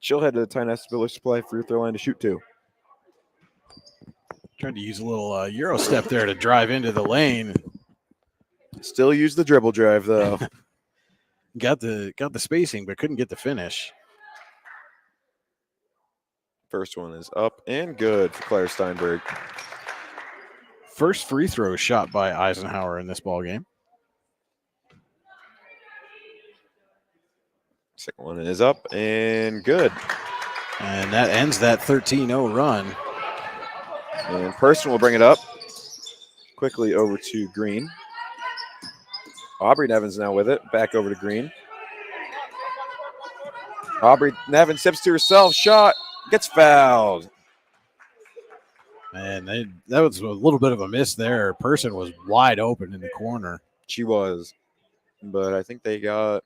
She'll head to the Tynesta Builder Supply free throw line to shoot two. Tried to use a little Euro step there to drive into the lane. Still use the dribble drive, though. Got the spacing, but couldn't get the finish. First one is up and good for Claire Steinberg. First free throw shot by Eisenhower in this ball game. Second one is up and good. And that ends that 13-0 run. And Person will bring it up quickly over to Green. Aubrey Nevins now with it. Back over to Green. Aubrey Nevins steps to herself. Shot. Gets fouled. And that was a little bit of a miss there. Person was wide open in the corner. She was. But I think they got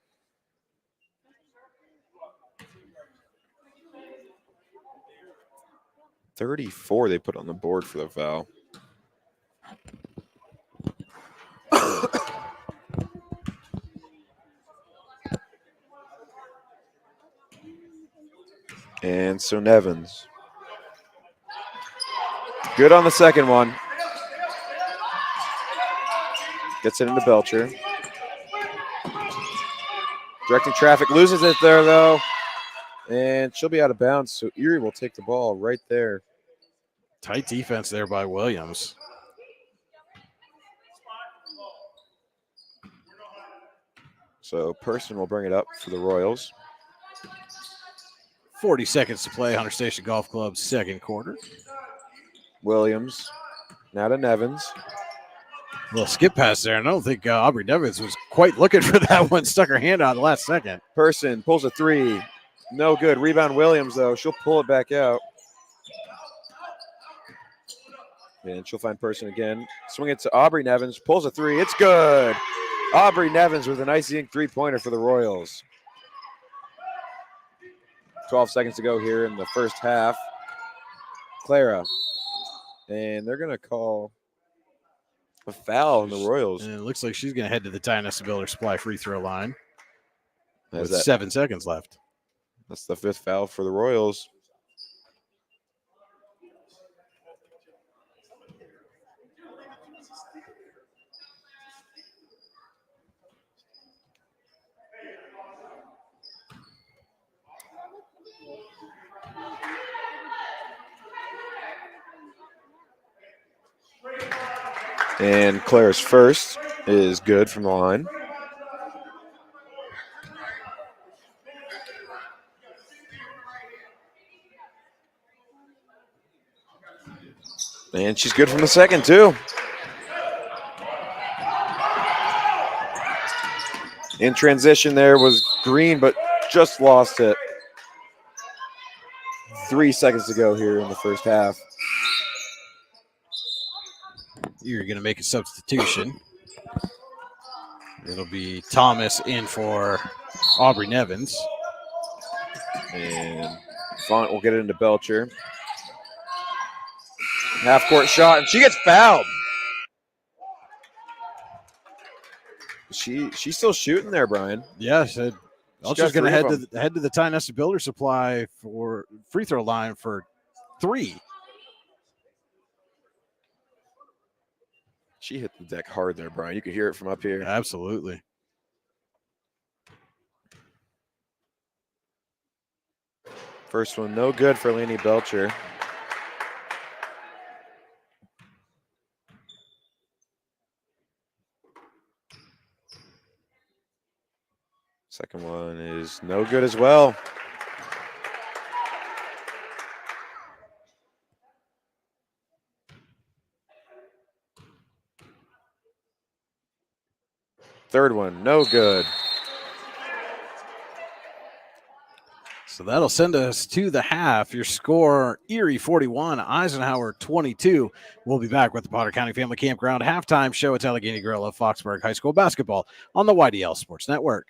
34 they put on the board for the foul. And so Nevins. Good on the second one. Gets it into Belcher. Directing traffic, loses it there though. And she'll be out of bounds, so Erie will take the ball right there. Tight defense there by Williams. So Person will bring it up for the Royals. 40 seconds to play, Hunter Station Golf Club, second quarter. Williams, now to Nevins. A little skip pass there. I don't think Aubrey Nevins was quite looking for that one. Stuck her hand out the last second. Person pulls a three. No good. Rebound Williams, though. She'll pull it back out. And she'll find Person again. Swing it to Aubrey Nevins. Pulls a three. It's good. Aubrey Nevins with an icy ink three-pointer for the Royals. 12 seconds to go here in the first half. Clara. And they're going to call a foul on the Royals. And it looks like she's going to head to the Tynesta Builder Supply free throw line with That- 7 seconds left. That's the 5th foul for the Royals. And Claire's first is good from the line. And she's good from the second, too. In transition there was Green, but just lost it. 3 seconds to go here in the first half. You're going to make a substitution. It'll be Thomas in for Aubrey Nevins. And Font will get it into Belcher. Half-court shot, and she gets fouled. She's still shooting there, Brian. Yes, Belcher's going to head to the Tynesta Builder Supply for free throw line for 3. She hit the deck hard there, Brian. You could hear it from up here. Absolutely. First one, no good for Laney Belcher. Second one is no good as well. Third one, no good. So that'll send us to the half. Your score, Erie 41, Eisenhower 22. We'll be back with the Potter County Family Campground halftime show at Allegheny Gorilla Foxburg High School basketball on the YDL Sports Network.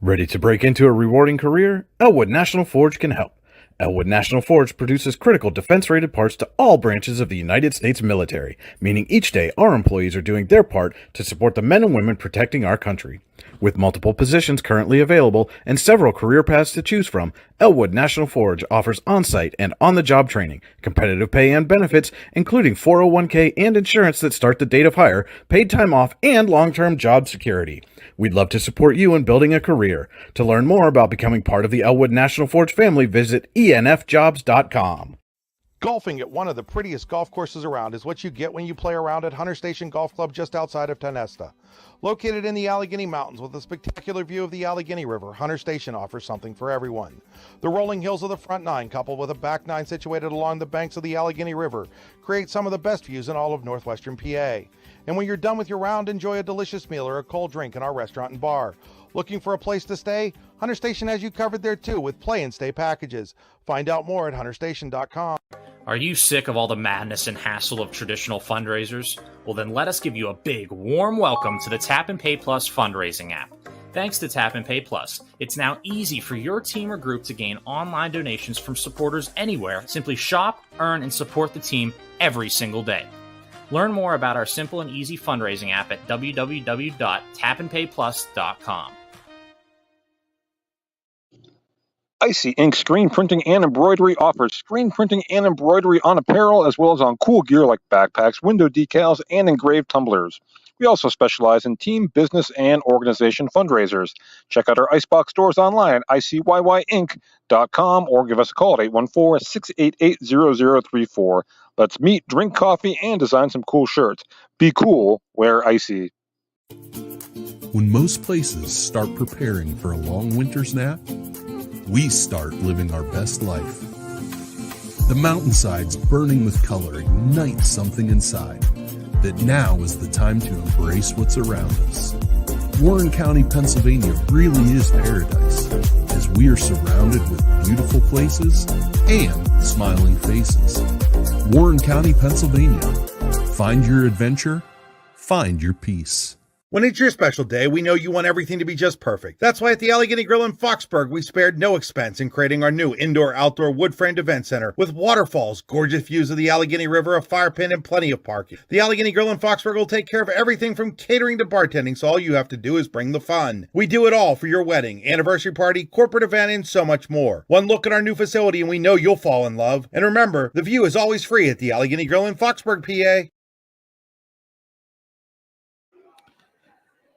Ready to break into a rewarding career? Elwood National Forge can help. Elwood National Forge produces critical defense-rated parts to all branches of the United States military, meaning each day our employees are doing their part to support the men and women protecting our country. With multiple positions currently available and several career paths to choose from, Elwood National Forge offers on-site and on-the-job training, competitive pay and benefits, including 401k and insurance that start the date of hire, paid time off, and long-term job security. We'd love to support you in building a career. To learn more about becoming part of the Elwood National Forge family, visit enfjobs.com. Golfing at one of the prettiest golf courses around is what you get when you play around at Hunter Station Golf Club just outside of Tynesta. Located in the Allegheny Mountains with a spectacular view of the Allegheny River, Hunter Station offers something for everyone. The rolling hills of the front nine, coupled with a back nine situated along the banks of the Allegheny River, create some of the best views in all of northwestern PA. And when you're done with your round, enjoy a delicious meal or a cold drink in our restaurant and bar. Looking for a place to stay? Hunter Station has you covered there too with play and stay packages. Find out more at hunterstation.com. Are you sick of all the madness and hassle of traditional fundraisers? Well, then let us give you a big, warm welcome to the Tap and Pay Plus fundraising app. Thanks to Tap and Pay Plus, it's now easy for your team or group to gain online donations from supporters anywhere. Simply shop, earn, and support the team every single day. Learn more about our simple and easy fundraising app at www.tapandpayplus.com. Icy Ink Screen Printing and Embroidery offers screen printing and embroidery on apparel as well as on cool gear like backpacks, window decals, and engraved tumblers. We also specialize in team, business, and organization fundraisers. Check out our Icebox stores online at icyinc.com or give us a call at 814-688-0034. Let's meet, drink coffee, and design some cool shirts. Be cool, wear Icy. When most places start preparing for a long winter's nap, we start living our best life. The mountainsides burning with color ignite something inside that now is the time to embrace what's around us. Warren County, Pennsylvania really is paradise, as we are surrounded with beautiful places and smiling faces. Warren County, Pennsylvania. Find your adventure, find your peace. When it's your special day, we know you want everything to be just perfect. That's why at the Allegheny Grill in Foxburg, we spared no expense in creating our new indoor-outdoor wood-framed event center with waterfalls, gorgeous views of the Allegheny River, a fire pit, and plenty of parking. The Allegheny Grill in Foxburg will take care of everything from catering to bartending, so all you have to do is bring the fun. We do it all for your wedding, anniversary party, corporate event, and so much more. One look at our new facility and we know you'll fall in love. And remember, the view is always free at the Allegheny Grill in Foxburg, PA.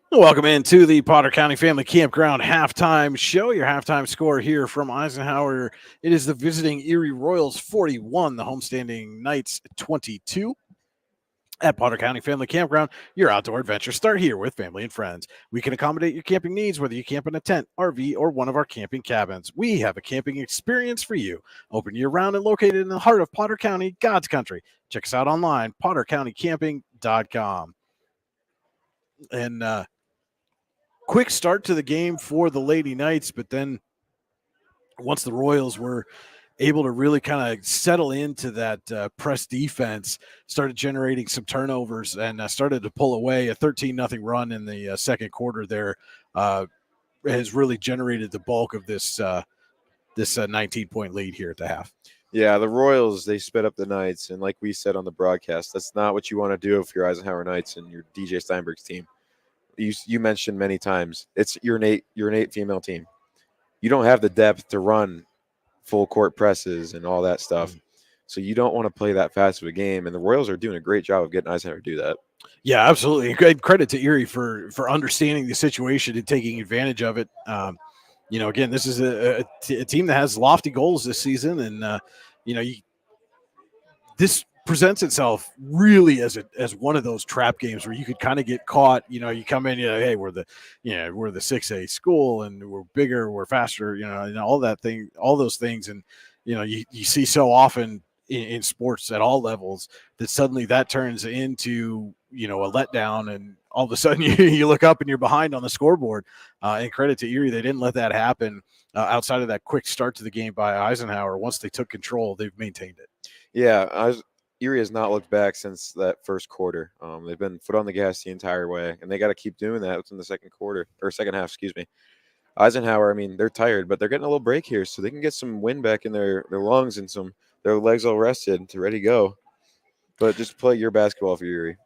Welcome into the Potter County Family Campground halftime show. Your halftime score here from Eisenhower. It is the visiting Erie Royals 41, the homestanding Knights 22. At Potter County Family Campground, your outdoor adventures start here with family and friends. We can accommodate your camping needs, whether you camp in a tent, RV, or one of our camping cabins. We have a camping experience for you. Open year-round and located in the heart of Potter County, God's country. Check us out online, pottercountycamping.com. And quick start to the game for the Lady Knights, but then once the Royals were able to really kind of settle into that press defense, started generating some turnovers and started to pull away. A 13-0 run in the second quarter there has really generated the bulk of this 19-point lead here at the half. Yeah, the Royals, they sped up the Knights, and like we said on the broadcast, that's not what you want to do if you're Eisenhower Knights and your DJ Steinberg's team. You mentioned many times, it's your innate female team. You don't have the depth to run full court presses and all that stuff. So you don't want to play that fast of a game. And the Royals are doing a great job of getting Eisenhower to do that. Yeah, absolutely. Good credit to Erie for understanding the situation and taking advantage of it. Again, this is a team that has lofty goals this season. And, this presents itself really as one of those trap games where you could kind of get caught. You come in, hey, we're the 6A school and we're bigger, we're faster, and all those things. And, you see so often in sports at all levels that suddenly that turns into, a letdown. And all of a sudden you look up and you're behind on the scoreboard. And credit to Erie, they didn't let that happen outside of that quick start to the game by Eisenhower. Once they took control, they've maintained it. Yeah, Erie has not looked back since that first quarter. They've been foot on the gas the entire way, and they got to keep doing that within the second half. Eisenhower, they're tired, but they're getting a little break here, so they can get some wind back in their lungs and their legs all rested to ready to go. But just play your basketball for Erie.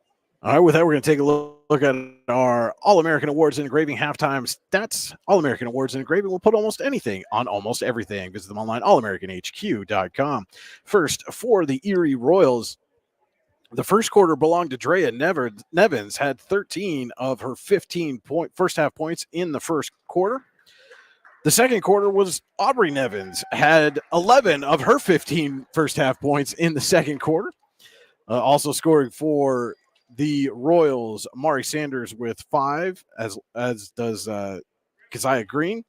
All right, with that, we're going to take a look at our All-American Awards and Engraving halftime stats. All-American Awards and Engraving will put almost anything on almost everything. Visit them online, allamericanhq.com. First, for the Erie Royals, the first quarter belonged to Drea Nevins, had 13 of her 15 first half points in the first quarter. The second quarter was Aubrey Nevins, had 11 of her 15 first half points in the second quarter. Also scoring for the Royals, Mari Sanders with 5, as does Keziah Green.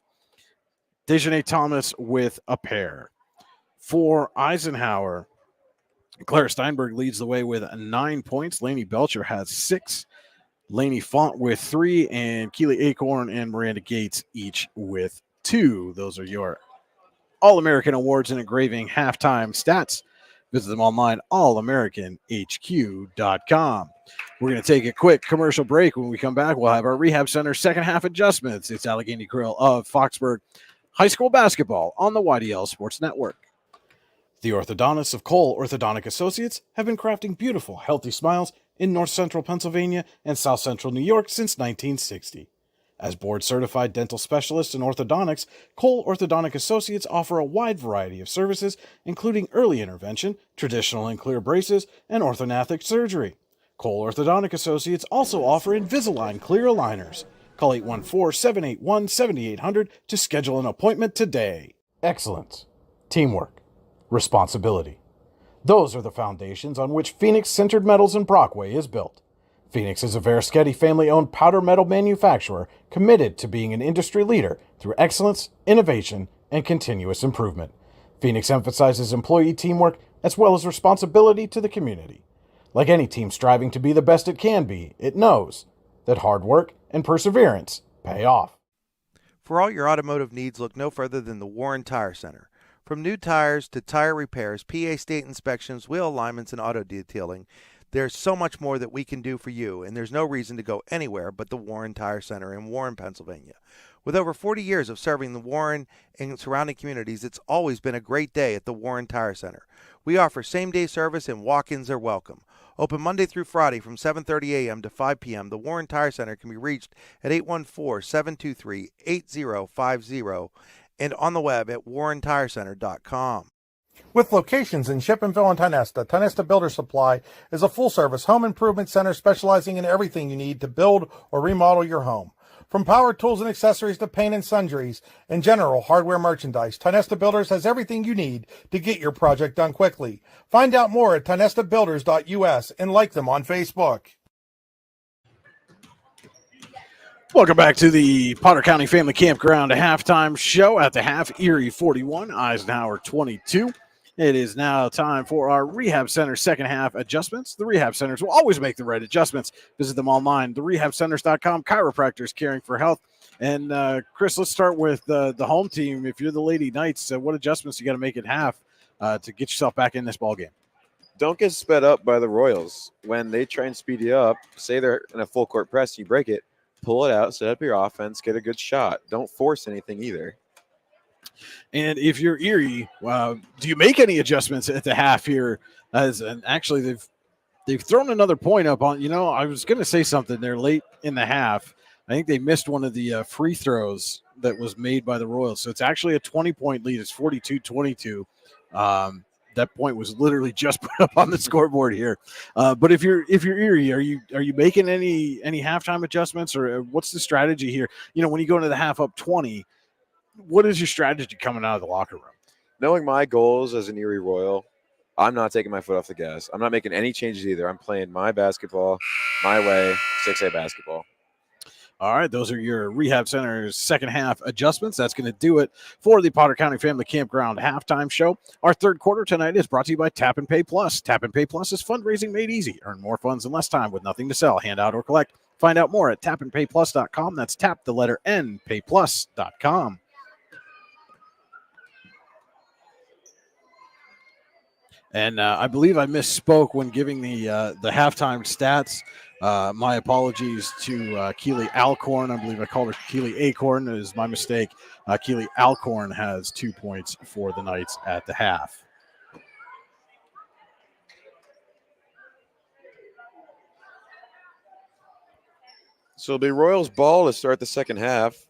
Dejanay Thomas with a pair. For Eisenhower, Clara Steinberg leads the way with 9 points. Lainey Belcher has 6. Lainey Font with 3. And Keely Acorn and Miranda Gates each with 2. Those are your All-American Awards and Engraving halftime stats. Visit them online, allamericanhq.com. We're going to take a quick commercial break. When we come back, we'll have our Rehab Center second half adjustments. It's Allegheny Grill of Foxburg High School basketball on the YDL Sports Network. The orthodontists of Cole Orthodontic Associates have been crafting beautiful, healthy smiles in north central Pennsylvania and south central New York since 1960. As board-certified dental specialists in orthodontics, Cole Orthodontic Associates offer a wide variety of services, including early intervention, traditional and clear braces, and orthognathic surgery. Cole Orthodontic Associates also offer Invisalign clear aligners. Call 814-781-7800 to schedule an appointment today. Excellence, teamwork, responsibility. Those are the foundations on which Phoenix Sintered Metals in Brockway is built. Phoenix is a Verischetti family-owned powder metal manufacturer committed to being an industry leader through excellence, innovation, and continuous improvement. Phoenix emphasizes employee teamwork as well as responsibility to the community. Like any team striving to be the best it can be, it knows that hard work and perseverance pay off. For all your automotive needs, look no further than the Warren Tire Center. From new tires to tire repairs, PA state inspections, wheel alignments, and auto detailing, there's so much more that we can do for you, and there's no reason to go anywhere but the Warren Tire Center in Warren, Pennsylvania. With over 40 years of serving the Warren and surrounding communities, it's always been a great day at the Warren Tire Center. We offer same-day service and walk-ins are welcome. Open Monday through Friday from 7:30 a.m. to 5 p.m., the Warren Tire Center can be reached at 814-723-8050 and on the web at warrentirecenter.com. With locations in Shippenville and Tionesta, Tionesta Builder Supply is a full-service home improvement center specializing in everything you need to build or remodel your home. From power tools and accessories to paint and sundries and general hardware merchandise, Tionesta Builders has everything you need to get your project done quickly. Find out more at tionestabuilders.us and like them on Facebook. Welcome back to the Potter County Family Campground halftime show. At the half, Erie 41, Eisenhower 22. It is now time for our Rehab Center second half adjustments. The Rehab Centers will always make the right adjustments. Visit them online, therehabcenters.com. Chiropractors caring for health. And Chris, let's start with the home team. If you're the Lady Knights, what adjustments you got to make at half to get yourself back in this ball game? Don't get sped up by the Royals. When they try and speed you up, say they're in a full court press, you break it, pull it out, set up your offense, get a good shot. Don't force anything either. And if you're Erie, do you make any adjustments at the half here? And actually, they've thrown another point up on. I was going to say something there late in the half. I think they missed one of the free throws that was made by the Royals. So it's actually a 20-point lead. It's 42-22. That point was literally just put up on the scoreboard here. But if you're Erie, are you making any halftime adjustments, or what's the strategy here? When you go into the half up 20. What is your strategy coming out of the locker room? Knowing my goals as an Erie Royal, I'm not taking my foot off the gas. I'm not making any changes either. I'm playing my basketball, my way, 6A basketball. All right, those are your Rehab Center's second half adjustments. That's going to do it for the Potter County Family Campground halftime show. Our third quarter tonight is brought to you by Tap and Pay Plus. Tap and Pay Plus is fundraising made easy. Earn more funds in less time with nothing to sell, hand out, or collect. Find out more at tapandpayplus.com. That's tap, the letter N, payplus.com. And I believe I misspoke when giving the halftime stats. My apologies to Keely Alcorn. I believe I called her Keely Acorn. It is my mistake. Keely Alcorn has 2 points for the Knights at the half. So it'll be Royals ball to start the second half.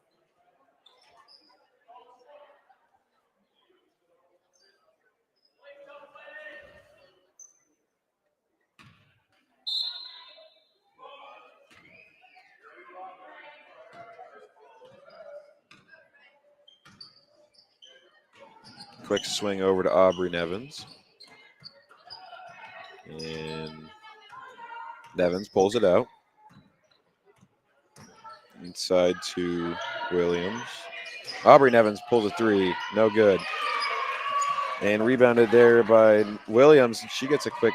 Quick swing over to Aubrey Nevins. And Nevins pulls it out. Inside to Williams. Aubrey Nevins pulls a three. No good. And rebounded there by Williams. She gets a quick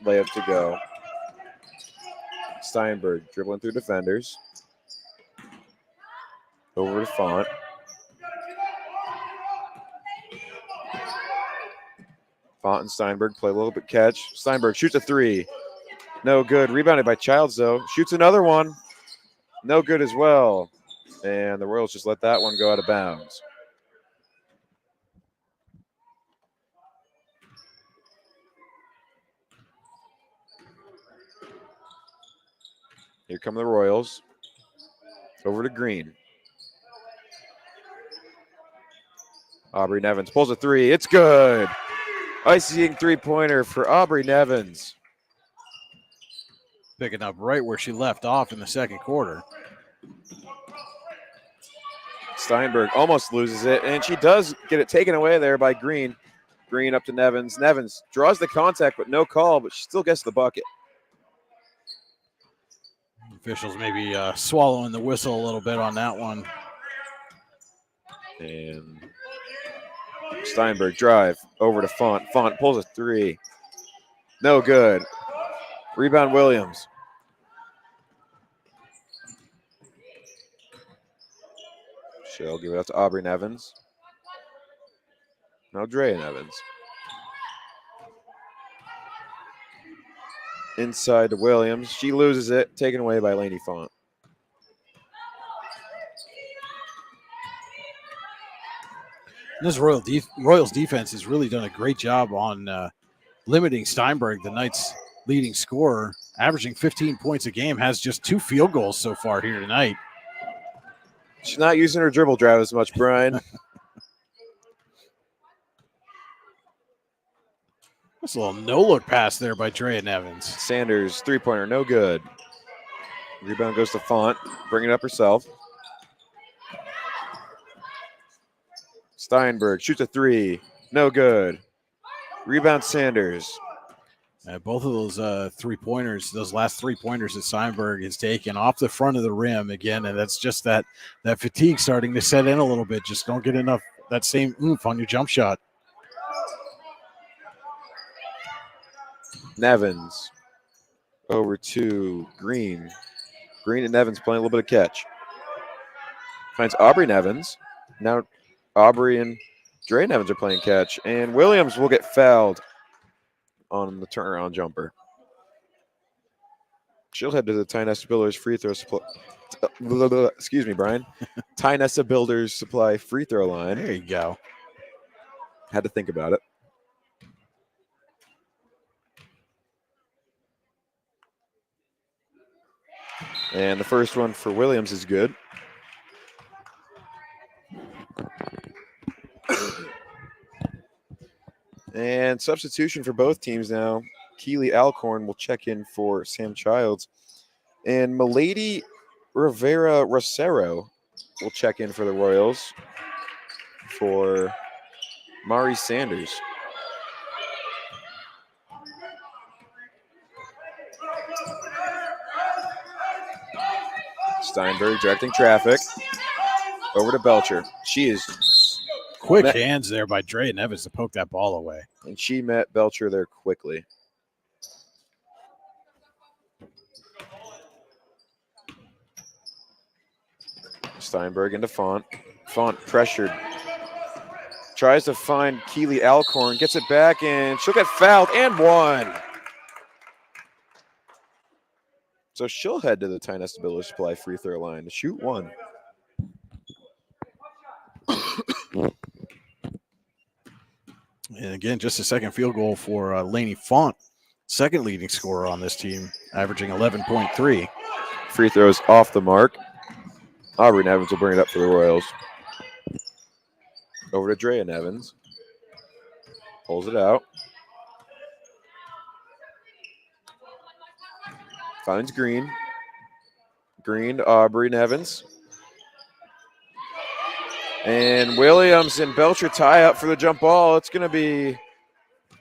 layup to go. Steinberg dribbling through defenders. Over to Font. Font and Steinberg play a little bit catch. Steinberg shoots a three. No good. Rebounded by Childs, though. Shoots another one. No good as well. And the Royals just let that one go out of bounds. Here come the Royals. Over to Green. Aubrey Nevins pulls a three. It's good. Icing three-pointer for Aubrey Nevins. Picking up right where she left off in the second quarter. Steinberg almost loses it, and she does get it taken away there by Green. Green up to Nevins. Nevins draws the contact, but no call, but she still gets the bucket. Officials maybe swallowing the whistle a little bit on that one. And Steinberg drive over to Font. Font pulls a three. No good. Rebound Williams. She'll give it out to Aubrey Nevins. Now Drea Nevins. Inside to Williams. She loses it, taken away by Lainey Font. This Royals defense has really done a great job on limiting Steinberg, the Knights' leading scorer, averaging 15 points a game, has just 2 field goals so far here tonight. She's not using her dribble drive as much, Brian. That's a little no-look pass there by Drea Nevins. Sanders, three-pointer, no good. Rebound goes to Font, bringing it up herself. Steinberg shoots a 3, no good. Rebound Sanders. Both of those three-pointers, those last three-pointers that Steinberg has taken off the front of the rim again, and that's just that fatigue starting to set in a little bit. Just don't get enough that same oomph on your jump shot. Nevins over to Green. Green and Nevins playing a little bit of catch. Finds Aubrey Nevins. Now Aubrey and Dre Nevins are playing catch, and Williams will get fouled on the turnaround jumper. She'll head to the Tynesta Builders free throw supply. Excuse me, Brian. Tynesta Builders supply free throw line. There you go. Had to think about it. And the first one for Williams is good. And substitution for both teams now. Keely Alcorn will check in for Sam Childs. And Milady Rivera Rosero will check in for the Royals for Mari Sanders. Steinberg directing traffic. Over to Belcher. She is quick hands there by Dre Nevins to poke that ball away. And she met Belcher there quickly. Steinberg into Font. Font pressured. Tries to find Keely Alcorn. Gets it back, and she'll get fouled and one. So she'll head to the Tynesta Builders Supply free throw line to shoot one. And again, just a second field goal for Lainey Font, second leading scorer on this team, averaging 11.3. Free throws off the mark. Aubrey Nevins will bring it up for the Royals. Over to Drea Nevins. Pulls it out. Finds Green. Green to Aubrey Nevins. And Williams and Belcher tie up for the jump ball. It's going to be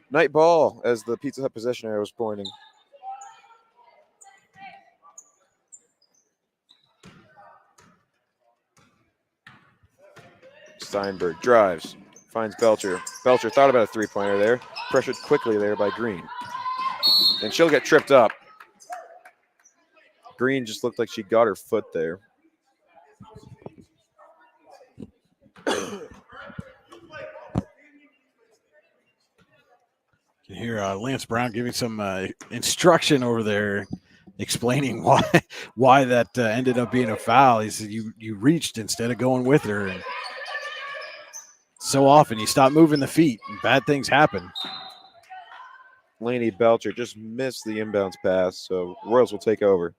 night ball as the Pizza Hut possession arrow was pointing. Steinberg drives, finds Belcher. Belcher thought about a three-pointer there. Pressured quickly there by Green. And she'll get tripped up. Green just looked like she got her foot there. You can hear Lance Brown giving some instruction over there, explaining why that ended up being a foul. He said you reached instead of going with her, and so often you stop moving the feet and bad things happen. Lainey Belcher just missed the inbounds pass, so Royals will take over.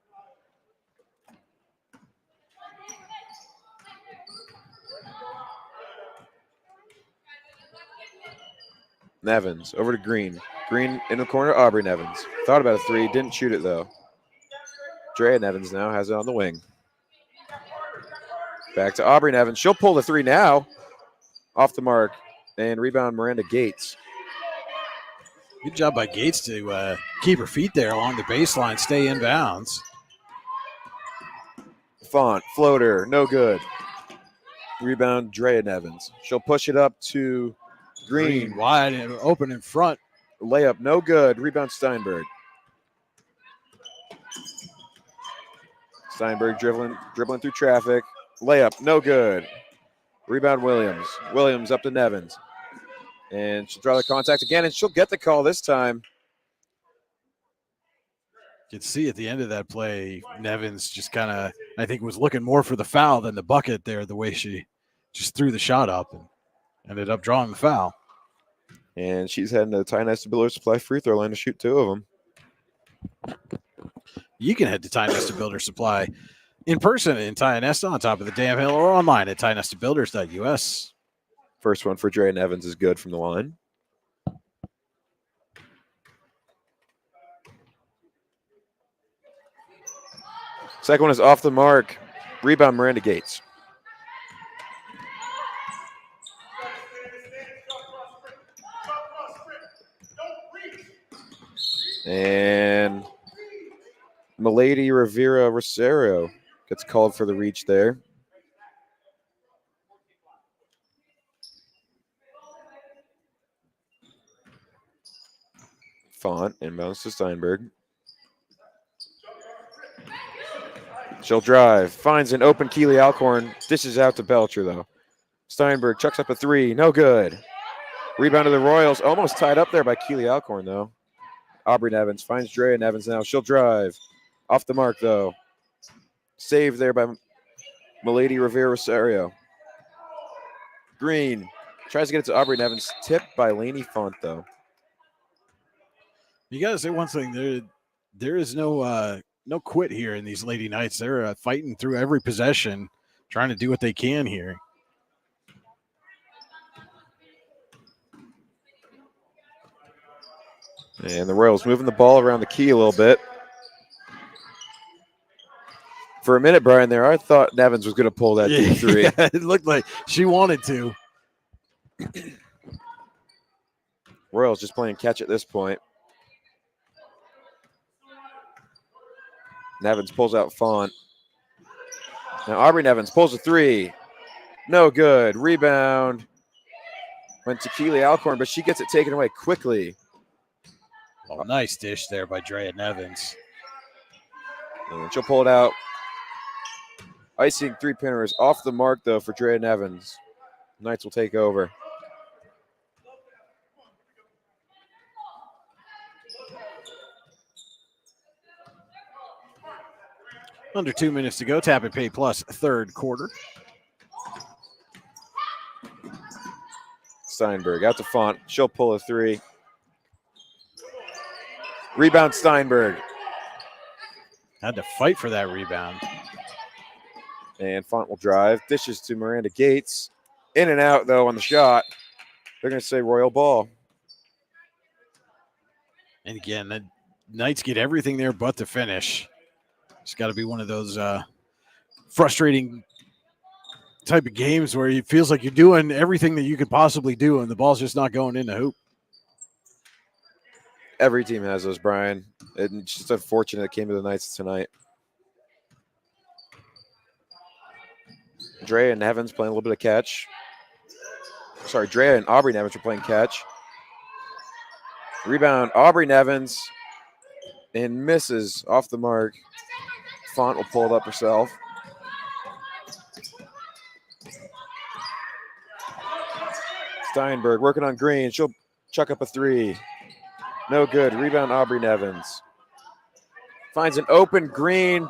Nevins over to Green. Green in the corner, Aubrey Nevins. Thought about a three, didn't shoot it though. Drea Nevins now has it on the wing. Back to Aubrey Nevins. She'll pull the three now. Off the mark. And rebound Miranda Gates. Good job by Gates to keep her feet there along the baseline, stay in bounds. Font, floater, no good. Rebound Drea Nevins. She'll push it up to Green. Wide and open in front. Layup, no good. Rebound Steinberg. Steinberg dribbling through traffic. Layup, no good. Rebound Williams. Williams up to Nevins. And she'll draw the contact again, and she'll get the call this time. You can see at the end of that play, Nevins just kind of, I think, was looking more for the foul than the bucket there, the way she just threw the shot up and ended up drawing the foul. And she's heading to the Ty Nesta Builder Supply free throw line to shoot 2 of them. You can head to Ty Nesta Builder Supply in person in Ty Nesta on top of the Dam Hill or online at tynestabuilders.us. First one for Dre Nevins is good from the line. Second one is off the mark. Rebound, Miranda Gates. And Milady Rivera Rosario gets called for the reach there. Font inbounds to Steinberg. She'll drive, finds an open Keely Alcorn, dishes out to Belcher though. Steinberg chucks up a 3, no good. Rebound to the Royals, almost tied up there by Keely Alcorn though. Aubrey Nevins finds Drea Nevins now. She'll drive. Off the mark though. Saved there by Milady Rivera Rosario. Green tries to get it to Aubrey Nevins, tipped by Lainey Font though. You got to say one thing. There is no quit here in these Lady Knights. They're fighting through every possession, trying to do what they can here. And the Royals moving the ball around the key a little bit. For a minute, Brian, there, I thought Nevins was going to pull that deep 3. Yeah, it looked like she wanted to. Royals just playing catch at this point. Nevins pulls out Font. Now Aubrey Nevins pulls a 3. No good. Rebound. Went to Keely Alcorn, but she gets it taken away quickly. Oh, nice dish there by Drea Nevins. And she'll pull it out. Icing 3-pointers off the mark, though, for Drea Nevins. Knights will take over. Under 2 minutes to go. Tap and Pay Plus, third quarter. Steinberg out to Font. She'll pull a 3. Rebound Steinberg. Had to fight for that rebound. And Font will drive. Dishes to Miranda Gates. In and out, though, on the shot. They're going to say Royal ball. And again, the Knights get everything there but the finish. It's got to be one of those frustrating type of games where it feels like you're doing everything that you could possibly do and the ball's just not going in the hoop. Every team has those, Brian. It's just unfortunate it came to the Knights tonight. Drea and Nevins playing a little bit of catch. Sorry, Drea and Aubrey Nevins are playing catch. Rebound, Aubrey Nevins, and misses off the mark. Font will pull it up herself. Steinberg working on Green. She'll chuck up a 3. No good. Rebound, Aubrey Nevins. Finds an open Green.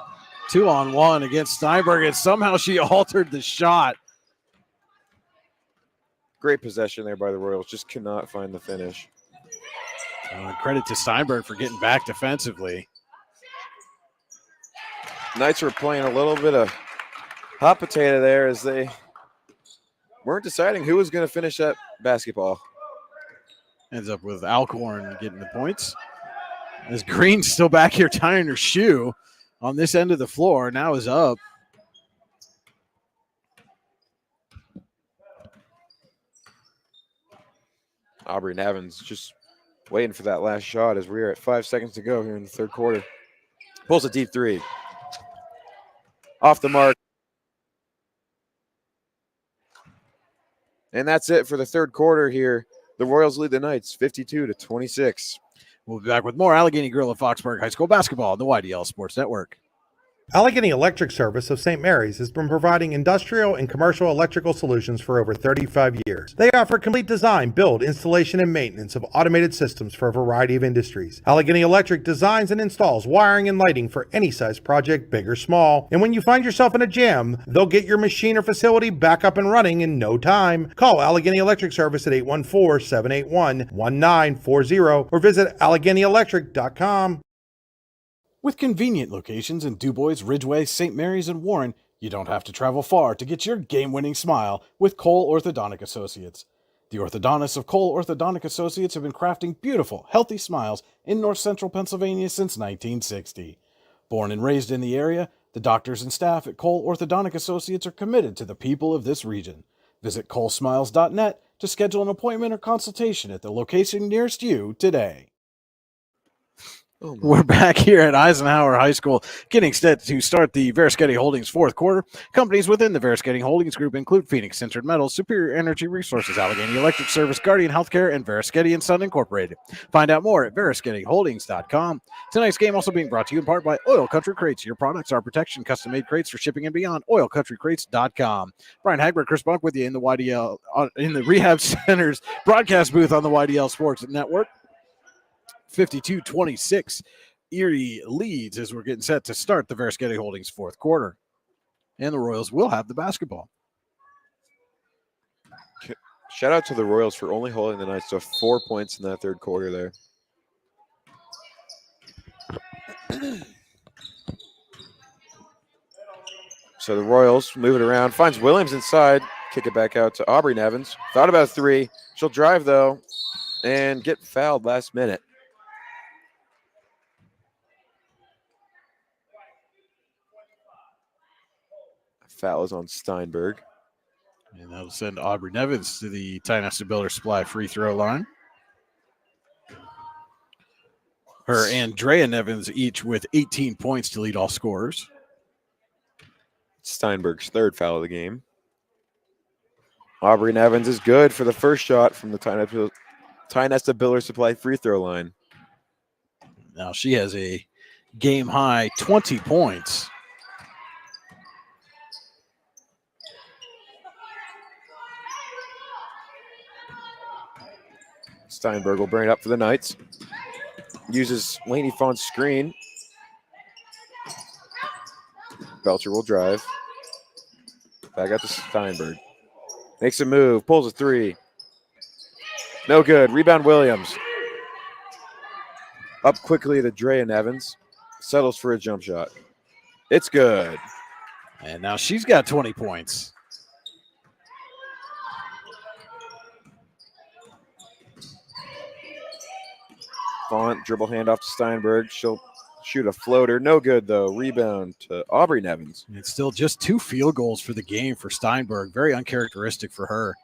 2-on-1 against Steinberg, and somehow she altered the shot. Great possession there by the Royals. Just cannot find the finish. Credit to Steinberg for getting back defensively. Knights were playing a little bit of hot potato there as they weren't deciding who was going to finish that basketball. Ends up with Alcorn getting the points. As Green's still back here tying her shoe on this end of the floor, now is up. Aubrey Nevins just waiting for that last shot as we're at 5 seconds to go here in the third quarter. Pulls a deep 3. Off the mark. And that's it for the third quarter here. The Royals lead the Knights 52-26. We'll be back with more Allegheny Grill of Foxburg High School basketball on the YDL Sports Network. Allegheny Electric Service of St. Mary's has been providing industrial and commercial electrical solutions for over 35 years. They offer complete design, build, installation, and maintenance of automated systems for a variety of industries. Allegheny Electric designs and installs wiring and lighting for any size project, big or small. And when you find yourself in a jam, they'll get your machine or facility back up and running in no time. Call Allegheny Electric Service at 814-781-1940 or visit AlleghenyElectric.com. With convenient locations in DuBois, Ridgeway, St. Mary's, and Warren, you don't have to travel far to get your game-winning smile with Cole Orthodontic Associates. The orthodontists of Cole Orthodontic Associates have been crafting beautiful, healthy smiles in north central Pennsylvania since 1960. Born and raised in the area, the doctors and staff at Cole Orthodontic Associates are committed to the people of this region. Visit colesmiles.net to schedule an appointment or consultation at the location nearest you today. We're back here at Eisenhower High School, getting set to start the Veriskety Holdings fourth quarter. Companies within the Veriskety Holdings Group include Phoenix Centered Metals, Superior Energy Resources, Allegheny Electric Service, Guardian Healthcare, and Veriskety & Son Incorporated. Find out more at VerisketyHoldings.com. Tonight's game also being brought to you in part by Oil Country Crates. Your products are protection, custom-made crates for shipping and beyond. OilCountryCrates.com. Brian Hagberg, Chris Bunk with you in the YDL, in the Rehab Center's broadcast booth on the YDL Sports Network. 52-26, Erie leads as we're getting set to start the Veriskety Holdings fourth quarter. And the Royals will have the basketball. Shout out to the Royals for only holding the Knights to 4 points in that third quarter there. So the Royals move it around, finds Williams inside, kick it back out to Aubrey Nevins. Thought about a three. She'll drive, though, and get fouled last minute. Foul is on Steinberg. And that'll send Aubrey Nevins to the Tyneside Builder Supply free throw line. Her and Drea Nevins each with 18 points to lead all scorers. Steinberg's third foul of the game. Aubrey Nevins is good for the first shot from the Tyneside Builder Supply free throw line. Now she has a game-high 20 points. Steinberg will bring it up for the Knights. Uses Laney Fawn's screen. Belcher will drive. Back out to Steinberg. Makes a move, pulls a three. No good. Rebound Williams. Up quickly to Drea Nevins. Settles for a jump shot. It's good. And now she's got 20 points. Font dribble handoff to Steinberg. She'll shoot a floater. No good, though. Rebound to Aubrey Nevins. It's still just 2 field goals for the game for Steinberg. Very uncharacteristic for her.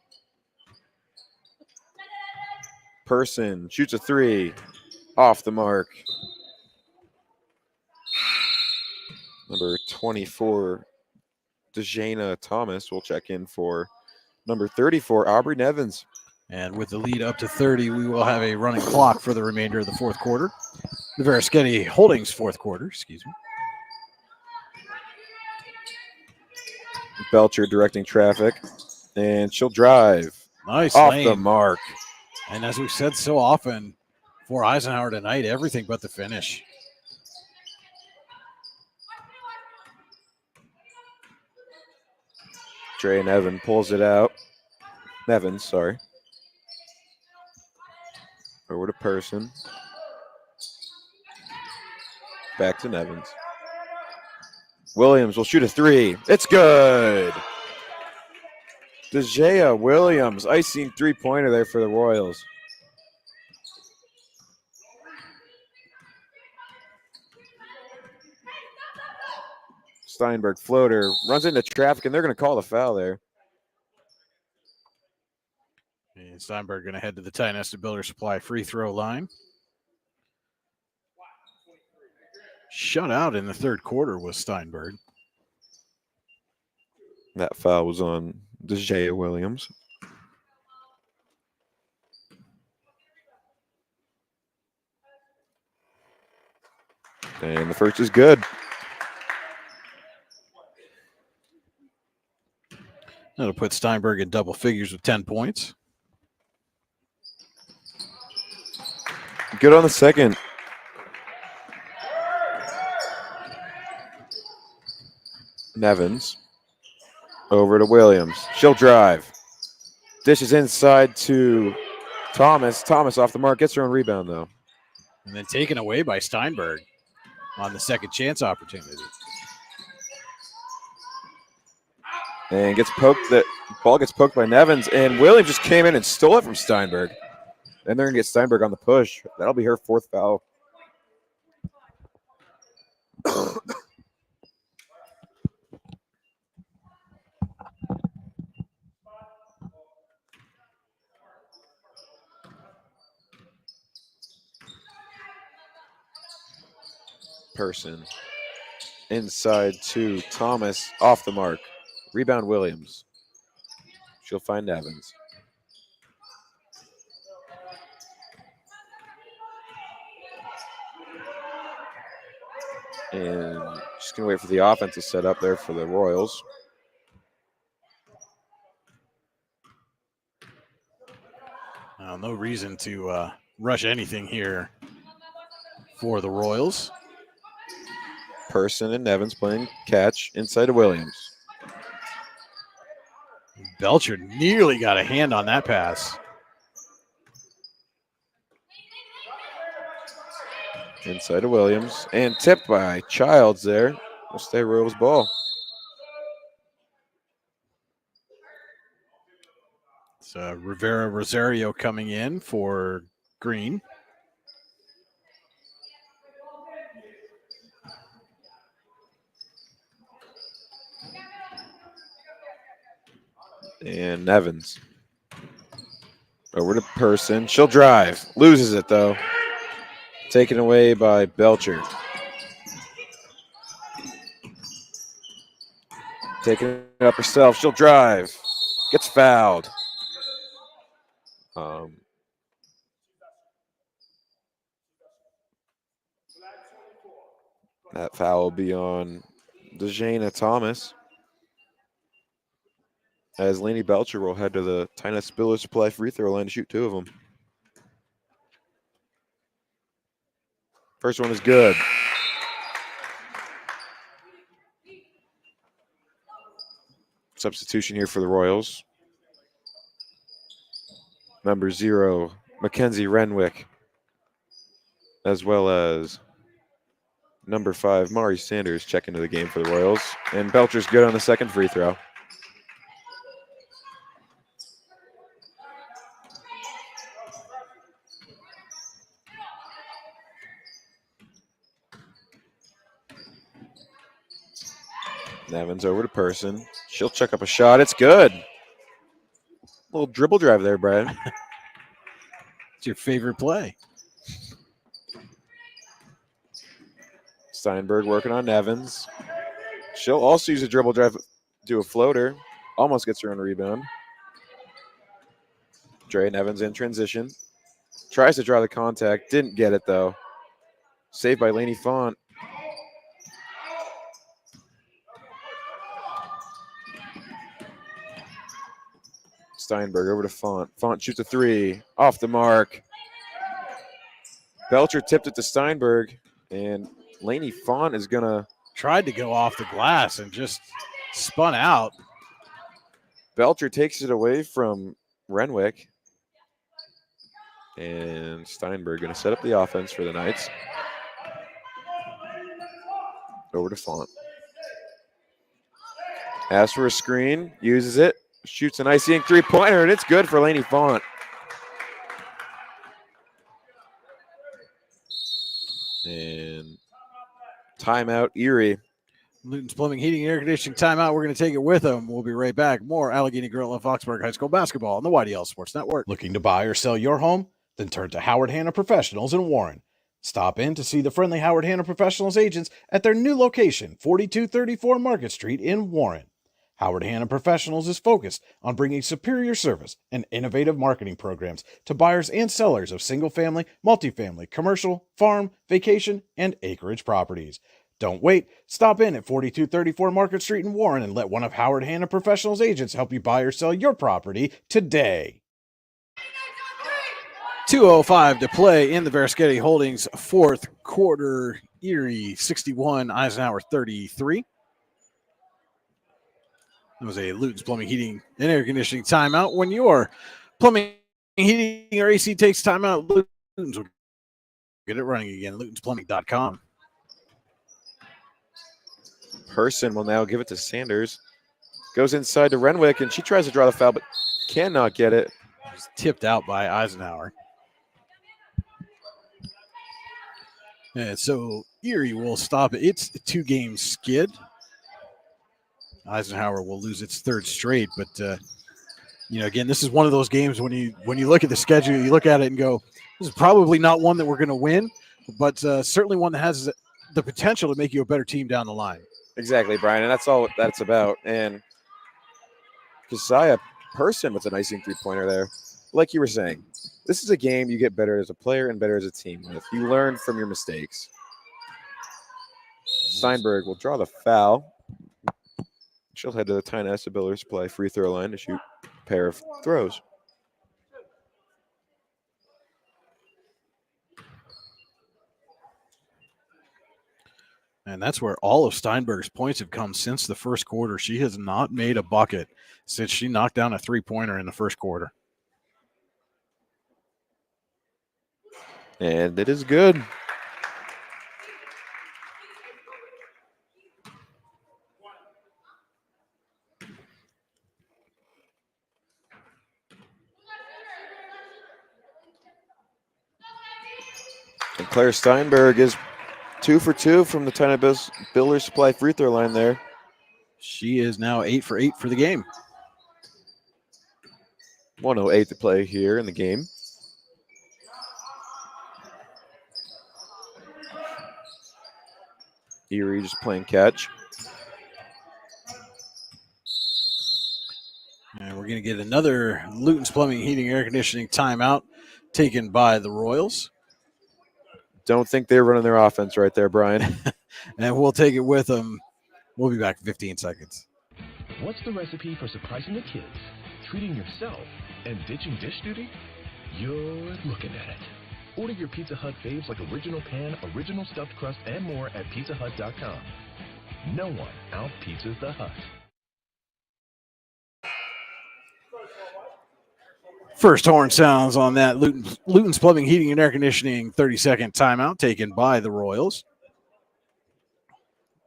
Person shoots a three. Off the mark. Number 24, Dejana Thomas will check in for number 34, Aubrey Nevins. And with the lead up to 30, we will have a running clock for the remainder of the fourth quarter. The Veriskety Holdings fourth quarter, excuse me. Belcher directing traffic, and she'll drive. Nice off lane. the mark. And as we've said so often for Eisenhower tonight, everything but the finish. Dre Nevin pulls it out. Nevins, sorry. Over to Person. Back to Nevins. Williams will shoot a three. It's good. Dejea Williams, icing three-pointer there for the Royals. Steinberg floater runs into traffic, and they're going to call the foul there. And Steinberg going to head to the Tyneside Builder Supply free throw line. Shut out in the third quarter was Steinberg. That foul was on Dejea Williams. And the first is good. That'll put Steinberg in double figures with 10 points. Good on the second. Nevins over to Williams. She'll drive. Dishes inside to Thomas. Thomas off the mark. Gets her own rebound, though. And then taken away by Steinberg on the second chance opportunity. And gets poked. The ball gets poked by Nevins, and Williams just came in and stole it from Steinberg. And they're going to get Steinberg on the push. That'll be her fourth foul. Person inside to Thomas, off the mark. Rebound Williams. She'll find Evans. And just going to wait for the offense to set up there for the Royals. No reason to rush anything here for the Royals. Person and Evans playing catch inside of Williams. Belcher nearly got a hand on that pass. Inside of Williams. And tipped by Childs there. Will stay Royals ball. It's Rivera Rosario coming in for Green. And Evans. Over to Person. She'll drive. Loses it, though. Taken away by Belcher. Taking it up herself. She'll drive. Gets fouled. That foul will be on Dejana Thomas. As Lainey Belcher will head to the Tyna Spiller Supply free throw line to shoot two of them. First one is good. Substitution here for the Royals. Number 0, Mackenzie Renwick, as well as number 5, Mari Sanders, check into the game for the Royals. And Belcher's good on the second free throw. Evans over to Person. She'll check up a shot. It's good. Little dribble drive there, Brad. It's your favorite play. Steinberg working on Evans. She'll also use a dribble drive, do a floater. Almost gets her own rebound. Drayton Evans in transition. Tries to draw the contact. Didn't get it, though. Saved by Lainey Font. Steinberg over to Font. Font shoots a three. Off the mark. Belcher tipped it to Steinberg. And Lainey Font is going to... Tried to go off the glass and just spun out. Belcher takes it away from Renwick. And Steinberg going to set up the offense for the Knights. Over to Font. Asks for a screen. Uses it. Shoots an icing three-pointer, and it's good for Lainey Font. And timeout, Erie. Luton's Plumbing, Heating, and Air Conditioning timeout. We're going to take it with them. We'll be right back. More Allegheny Grill and Foxburg High School basketball on the YDL Sports Network. Looking to buy or sell your home? Then turn to Howard Hanna Professionals in Warren. Stop in to see the friendly Howard Hanna Professionals agents at their new location, 4234 Market Street in Warren. Howard Hanna Professionals is focused on bringing superior service and innovative marketing programs to buyers and sellers of single-family, multifamily, commercial, farm, vacation, and acreage properties. Don't wait. Stop in at 4234 Market Street in Warren and let one of Howard Hanna Professionals agents help you buy or sell your property today. 2:05 to play in the Veriskety Holdings fourth quarter. Erie 61, Eisenhower 33. That was a Luton's Plumbing, Heating, and Air Conditioning timeout. When your plumbing, heating, or AC takes timeout, Luton's will get it running again. LutonsPlumbing.com. Person will now give it to Sanders. Goes inside to Renwick, and she tries to draw the foul, but cannot get it. It's tipped out by Eisenhower. And so Erie will stop it. It's a 2-game skid. Eisenhower will lose its third straight, but again, this is one of those games when you look at the schedule, you look at it and go, this is probably not one that we're going to win, but certainly one that has the potential to make you a better team down the line. Exactly, Brian, and that's all that's about. And Josiah Person with an icing three-pointer there. Like you were saying, this is a game you get better as a player and better as a team with. You learn from your mistakes. Steinberg will draw the foul. She'll head to the Tynesta Builder Supply free throw line to shoot a pair of throws. And that's where all of Steinberg's points have come since the first quarter. She has not made a bucket since she knocked down a three-pointer in the first quarter. And it is good. And Claire Steinberg is 2 for 2 from the Tynesta Builder Supply free throw line there. She is now 8 for 8 for the game. 1:08 to play here in the game. Erie just playing catch. And we're going to get another Luton's Plumbing, Heating, Air Conditioning timeout taken by the Royals. Don't think they're running their offense right there, Brian. And we'll take it with them. We'll be back in 15 seconds. What's the recipe for surprising the kids, treating yourself, and ditching dish duty? You're looking at it. Order your Pizza Hut faves like original pan, original stuffed crust, and more at pizzahut.com. No one out-pizzas the Hut. First horn sounds on that Luton's Plumbing, Heating, and Air Conditioning 30-second timeout taken by the Royals.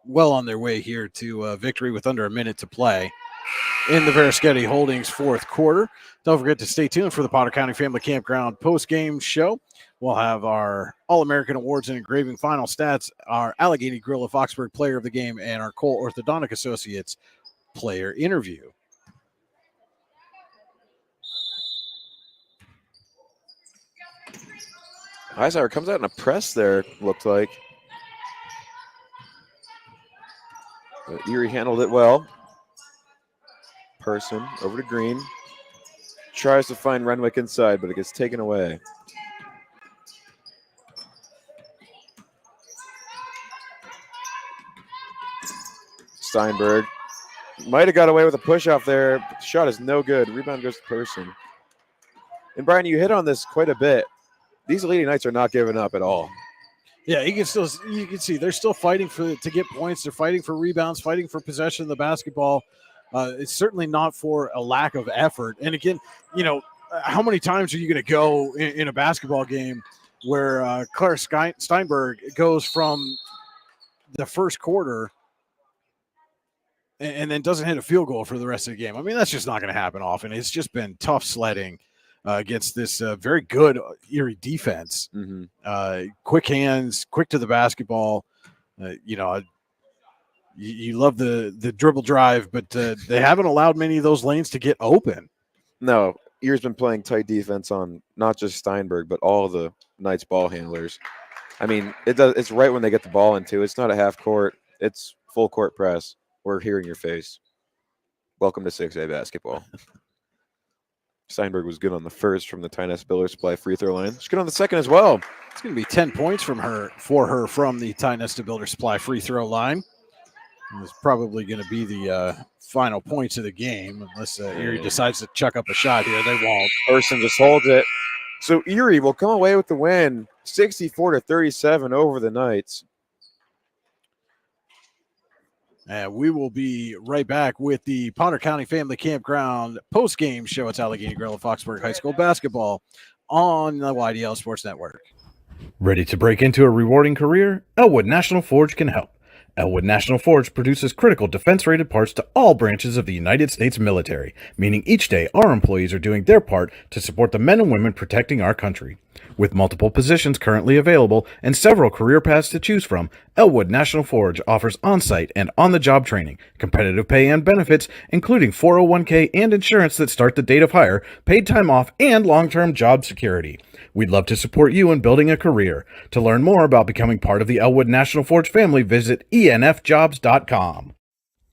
Well on their way here to victory with under a minute to play in the Veriskety Holdings fourth quarter. Don't forget to stay tuned for the Potter County Family Campground post-game show. We'll have our All-American Awards and Engraving final stats, our Allegheny Grill of Foxburg Player of the Game, and our Cole Orthodontic Associates player interview. Eisenhower comes out in a press there, looked like. But Erie handled it well. Person over to Green. Tries to find Renwick inside, but it gets taken away. Steinberg might have got away with a push off there, but the shot is no good. Rebound goes to Person. And Brian, you hit on this quite a bit. These Lady Knights are not giving up at all. Yeah, you can see they're still fighting to get points. They're fighting for rebounds, fighting for possession of the basketball. It's certainly not for a lack of effort. And again, how many times are you going to go in a basketball game where Claire Steinberg goes from the first quarter and then doesn't hit a field goal for the rest of the game? I mean, that's just not going to happen often. It's just been tough sledding against this very good Erie defense. Mm-hmm. Quick hands, quick to the basketball. You love the dribble drive, but they haven't allowed many of those lanes to get open. No, Erie's been playing tight defense on not just Steinberg, but all the Knights ball handlers. I mean, it's right when they get the ball into. It's not a half court. It's full court press. We're hearing your face. Welcome to 6A basketball. Steinberg was good on the first from the Tynes Builder Supply free throw line. She's good on the second as well. It's going to be 10 points for her from the Tynes Builder Supply free throw line. It's probably going to be the final points of the game, unless Erie decides to chuck up a shot here. They won't. Person just holds it. So Erie will come away with the win, 64-37 over the Knights. And we will be right back with the Potter County Family Campground post-game show. It's Allegheny Grill and Foxburg High School basketball on the YDL Sports Network. Ready to break into a rewarding career? Elwood National Forge can help. Elwood National Forge produces critical defense-rated parts to all branches of the United States military, meaning each day our employees are doing their part to support the men and women protecting our country. With multiple positions currently available and several career paths to choose from, Elwood National Forge offers on-site and on-the-job training, competitive pay and benefits, including 401k and insurance that start the date of hire, paid time off, and long-term job security. We'd love to support you in building a career. To learn more about becoming part of the Elwood National Forge family, visit enfjobs.com.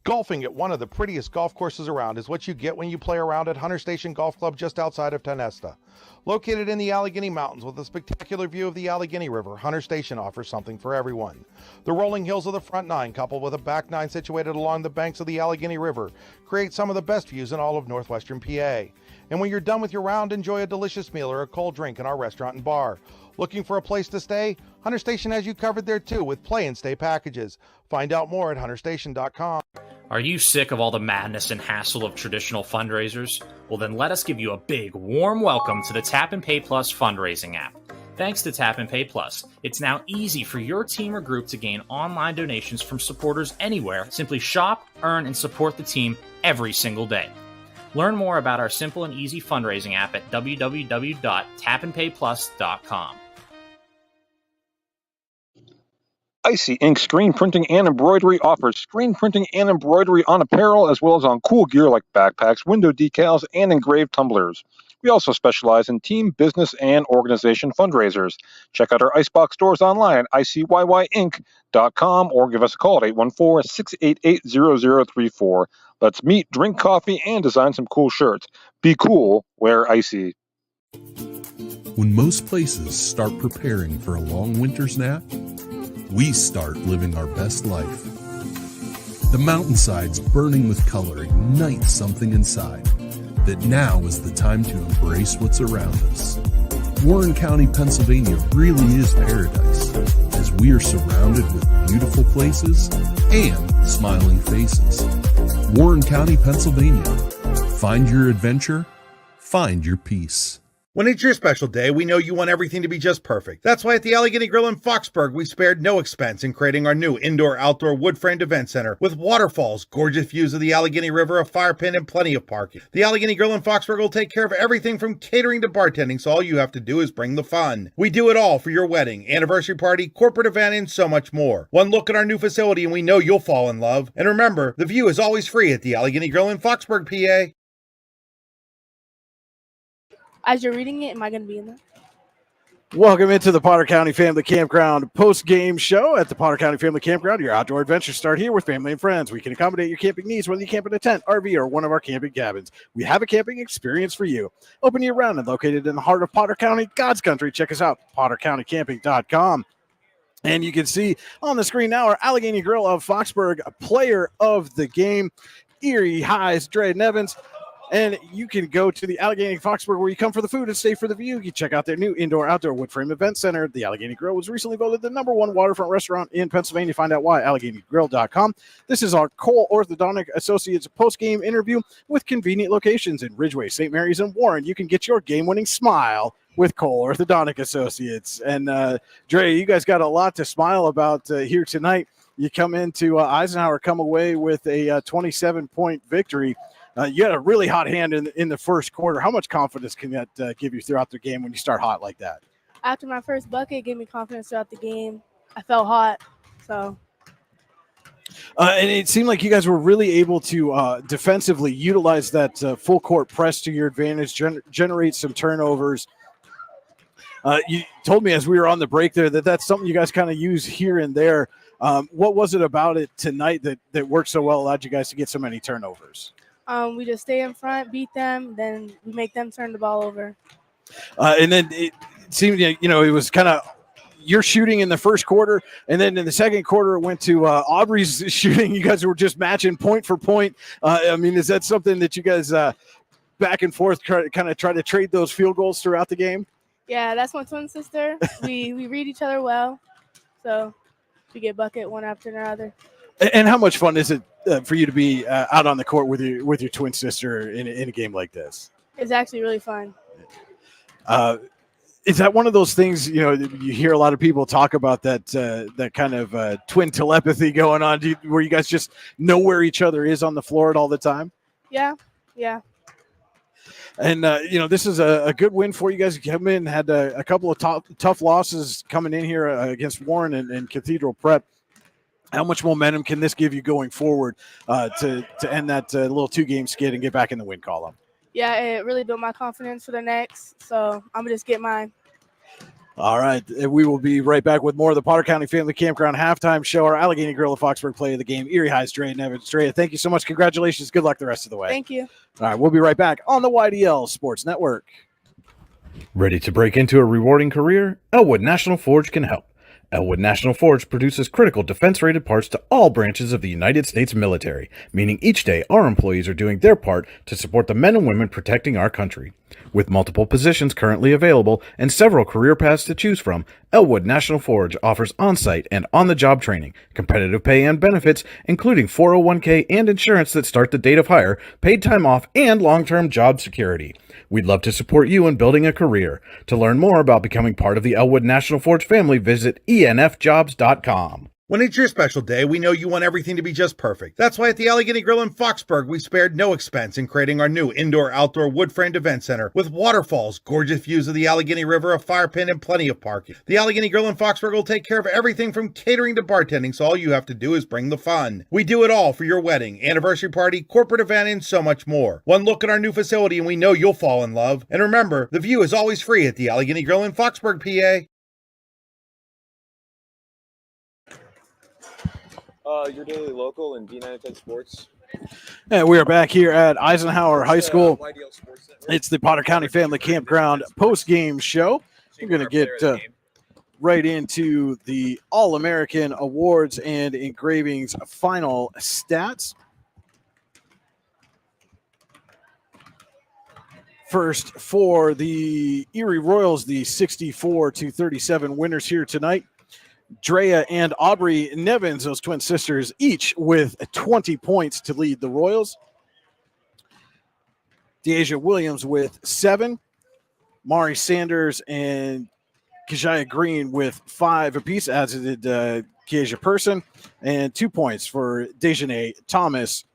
Golfing at one of the prettiest golf courses around is what you get when you play around at Hunter Station Golf Club just outside of Tonesta. Located in the Allegheny Mountains with a spectacular view of the Allegheny River, Hunter Station offers something for everyone. The rolling hills of the front nine, coupled with a back nine situated along the banks of the Allegheny River, create some of the best views in all of northwestern PA. And when you're done with your round, enjoy a delicious meal or a cold drink in our restaurant and bar. Looking for a place to stay? Hunter Station has you covered there too with play and stay packages. Find out more at hunterstation.com. Are you sick of all the madness and hassle of traditional fundraisers? Well, then let us give you a big, warm welcome to the Tap and Pay Plus fundraising app. Thanks to Tap and Pay Plus, it's now easy for your team or group to gain online donations from supporters anywhere. Simply shop, earn, and support the team every single day. Learn more about our simple and easy fundraising app at www.tapandpayplus.com. Icy Ink Screen Printing and Embroidery offers screen printing and embroidery on apparel as well as on cool gear like backpacks, window decals, and engraved tumblers. We also specialize in team, business, and organization fundraisers. Check out our Icebox stores online at icyyyink.com or give us a call at 814-688-0034. Let's meet, drink coffee, and design some cool shirts. Be cool, wear Icy. When most places start preparing for a long winter's nap, we start living our best life. The mountainsides burning with color ignite something inside that now is the time to embrace what's around us. Warren County, Pennsylvania really is paradise, as we are surrounded with beautiful places and smiling faces. Warren County, Pennsylvania. Find your adventure, find your peace. When it's your special day, we know you want everything to be just perfect. That's why at the Allegheny Grill in Foxburg, we spared no expense in creating our new indoor-outdoor wood-framed event center with waterfalls, gorgeous views of the Allegheny River, a fire pit, and plenty of parking. The Allegheny Grill in Foxburg will take care of everything from catering to bartending, so all you have to do is bring the fun. We do it all for your wedding, anniversary party, corporate event, and so much more. One look at our new facility and we know you'll fall in love. And remember, the view is always free at the Allegheny Grill in Foxburg, PA. As you're reading it, am I going to be in there? Welcome into the Potter County Family Campground post-game show at the Potter County Family Campground. Your outdoor adventures start here with family and friends. We can accommodate your camping needs, whether you camp in a tent, RV, or one of our camping cabins. We have a camping experience for you. Open year-round and located in the heart of Potter County, God's country. Check us out, pottercountycamping.com. And you can see on the screen now our Allegheny Grill of Foxburg player of the game, Erie High's Dre Nevins. And you can go to the Allegheny Foxburg where you come for the food and stay for the view. You check out their new indoor-outdoor wood frame event center. The Allegheny Grill was recently voted the #1 waterfront restaurant in Pennsylvania. Find out why, AlleghenyGrill.com. This is our Cole Orthodontic Associates post-game interview with convenient locations in Ridgeway, St. Mary's, and Warren. You can get your game-winning smile with Cole Orthodontic Associates. And Dre, you guys got a lot to smile about here tonight. You come into Eisenhower, come away with a 27-point victory. You had a really hot hand in the first quarter. How much confidence can that give you throughout the game when you start hot like that? After my first bucket, it gave me confidence throughout the game. I felt hot, so. And it seemed like you guys were really able to defensively utilize that full court press to your advantage, generate some turnovers. You told me as we were on the break there that that's something you guys kind of use here and there. What was it about it tonight that worked so well, allowed you guys to get so many turnovers? We just stay in front, beat them, then we make them turn the ball over. And then it seemed, it was kind of your shooting in the first quarter, and then in the second quarter it went to Aubrey's shooting. You guys were just matching point for point. Is that something that you guys back and forth try to trade those field goals throughout the game? Yeah, that's my twin sister. we read each other well, so we get bucket one after another. And how much fun is it for you to be out on the court with your twin sister in a game like this? It's actually really fun. Is that one of those things, you hear a lot of people talk about that kind of twin telepathy going on, where you guys just know where each other is on the floor at all the time? Yeah. And, this is a good win for you guys. You come in, had a couple of tough losses coming in here against Warren and Cathedral Prep. How much momentum can this give you going forward to end that little 2-game skid and get back in the win column? Yeah, it really built my confidence for the next, so I'm going to just get mine. All right. We will be right back with more of the Potter County Family Campground halftime show. Our Allegheny Gorilla Foxburg play of the game, Erie High's Dre and Evans. Dre, thank you so much. Congratulations. Good luck the rest of the way. Thank you. All right. We'll be right back on the YDL Sports Network. Ready to break into a rewarding career? Elwood National Forge can help. Elwood National Forge produces critical defense-rated parts to all branches of the United States military, meaning each day our employees are doing their part to support the men and women protecting our country. With multiple positions currently available and several career paths to choose from, Elwood National Forge offers on-site and on-the-job training, competitive pay and benefits, including 401k and insurance that start the date of hire, paid time off, and long-term job security. We'd love to support you in building a career. To learn more about becoming part of the Elwood National Forge family, visit enfjobs.com. When it's your special day, we know you want everything to be just perfect. That's why at the Allegheny Grill in Foxburg, we spared no expense in creating our new indoor-outdoor wood-framed event center with waterfalls, gorgeous views of the Allegheny River, a fire pit, and plenty of parking. The Allegheny Grill in Foxburg will take care of everything from catering to bartending, so all you have to do is bring the fun. We do it all for your wedding, anniversary party, corporate event, and so much more. One look at our new facility and we know you'll fall in love. And remember, the view is always free at the Allegheny Grill in Foxburg, PA. Your daily local and D910 Sports. And we are back here at Eisenhower High School. It's the Potter County Family Campground post-game show. We're going to get right into the All-American Awards and Engravings final stats. First, for the Erie Royals, the 64-37 winners here tonight. Drea and Aubrey Nevins, those twin sisters, each with 20 points to lead the Royals. Deasia Williams with 7. Mari Sanders and Kajaya Green with 5 apiece, as did Keisha Person. And 2 points for Dejanay Thomas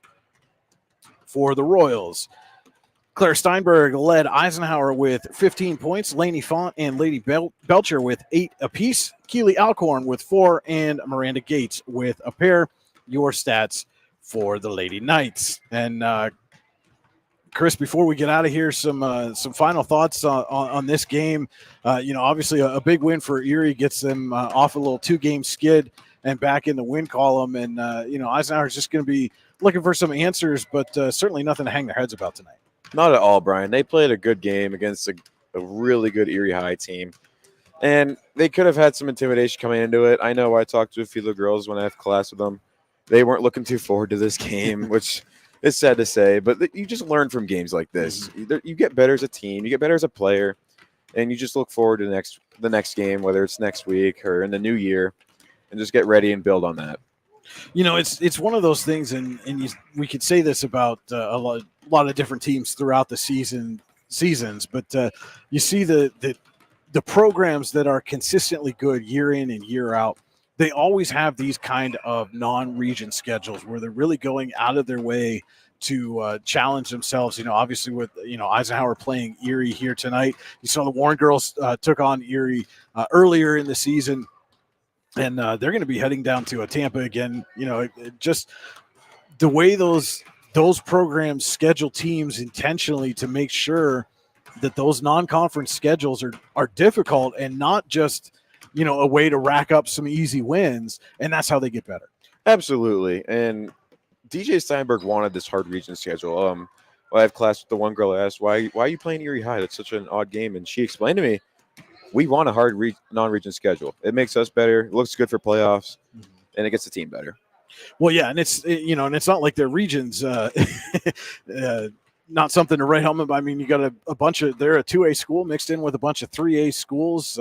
for the Royals. Claire Steinberg led Eisenhower with 15 points. Lainey Font and Lady Belcher with 8 apiece. Keely Alcorn with 4, and Miranda Gates with a pair. Your stats for the Lady Knights. And Chris, before we get out of here, some final thoughts on this game. Obviously a big win for Erie, gets them off a little 2-game skid and back in the win column. And Eisenhower is just going to be looking for some answers, but certainly nothing to hang their heads about tonight. Not at all, Brian. They played a good game against a really good Erie High team. And they could have had some intimidation coming into it. I know I talked to a few of the girls when I have class with them. They weren't looking too forward to this game, which is sad to say. But you just learn from games like this. You get better as a team. You get better as a player. And you just look forward to the next game, whether it's next week or in the new year, and just get ready and build on that. It's one of those things, and we could say this about a lot of different teams throughout the seasons, but you see the programs that are consistently good year in and year out, they always have these kind of non-region schedules where they're really going out of their way to challenge themselves. Obviously with Eisenhower playing Erie here tonight, you saw the Warren girls took on Erie earlier in the season. And they're going to be heading down to Tampa again. Just the way those programs schedule teams intentionally to make sure that those non-conference schedules are difficult and not just, a way to rack up some easy wins. And that's how they get better. Absolutely. And DJ Steinberg wanted this hard region schedule. I have class with the one girl. I asked, why are you playing Erie High? That's such an odd game. And she explained to me, we want a hard non-region schedule. It makes us better. It looks good for playoffs, and it gets the team better. Well, yeah, and it's not like their regions not something to write home about. I mean, you got a bunch of, they're a 2A school mixed in with a bunch of 3A schools,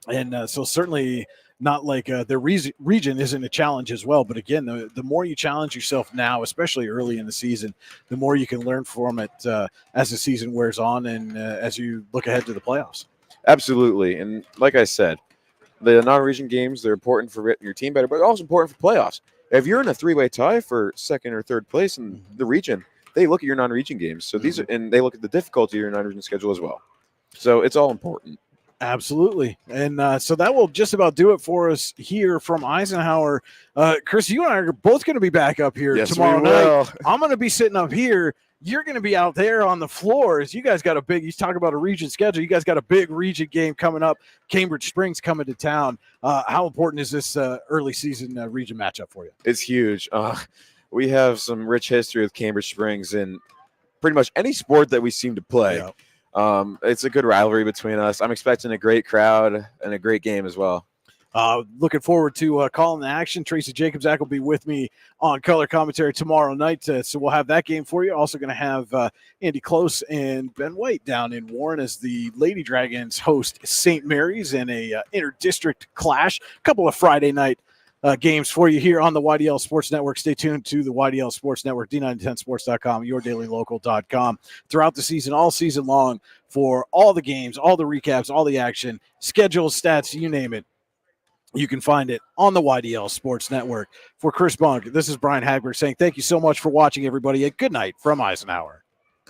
and so certainly not like their region isn't a challenge as well. But again, the more you challenge yourself now, especially early in the season, the more you can learn from it as the season wears on and as you look ahead to the playoffs. Absolutely, and like I said, the non-region games, they're important for getting your team better, but also important for playoffs. If you're in a three-way tie for second or third place in the region, they look at your non-region games. So these are, and they look at the difficulty of your non-region schedule as well. So it's all important. Absolutely. And so that will just about do it for us here from Eisenhower. Chris, you and I are both going to be back up here tomorrow night. I'm going to be sitting up here. You're going to be out there on the floors. You guys got a big, you talk about a region schedule. You guys got a big region game coming up. Cambridge Springs coming to town. How important is this early season region matchup for you? It's huge. We have some rich history with Cambridge Springs in pretty much any sport that we seem to play. Yeah. It's a good rivalry between us. I'm expecting a great crowd and a great game as well. Looking forward to calling the action. Tracy Jacobsack will be with me on color commentary tomorrow night, so we'll have that game for you. Also going to have Andy Close and Ben White down in Warren as the Lady Dragons host St. Mary's in a inter-district clash. A couple of Friday night games for you here on the YDL Sports Network. Stay tuned to the YDL Sports Network, D910sports.com, yourdailylocal.com throughout the season, all season long, for all the games, all the recaps, all the action, schedules, stats, you name it. You can find it on the YDL Sports Network. For Chris Bunk, this is Brian Hagberg saying thank you so much for watching, everybody, and good night from Eisenhower.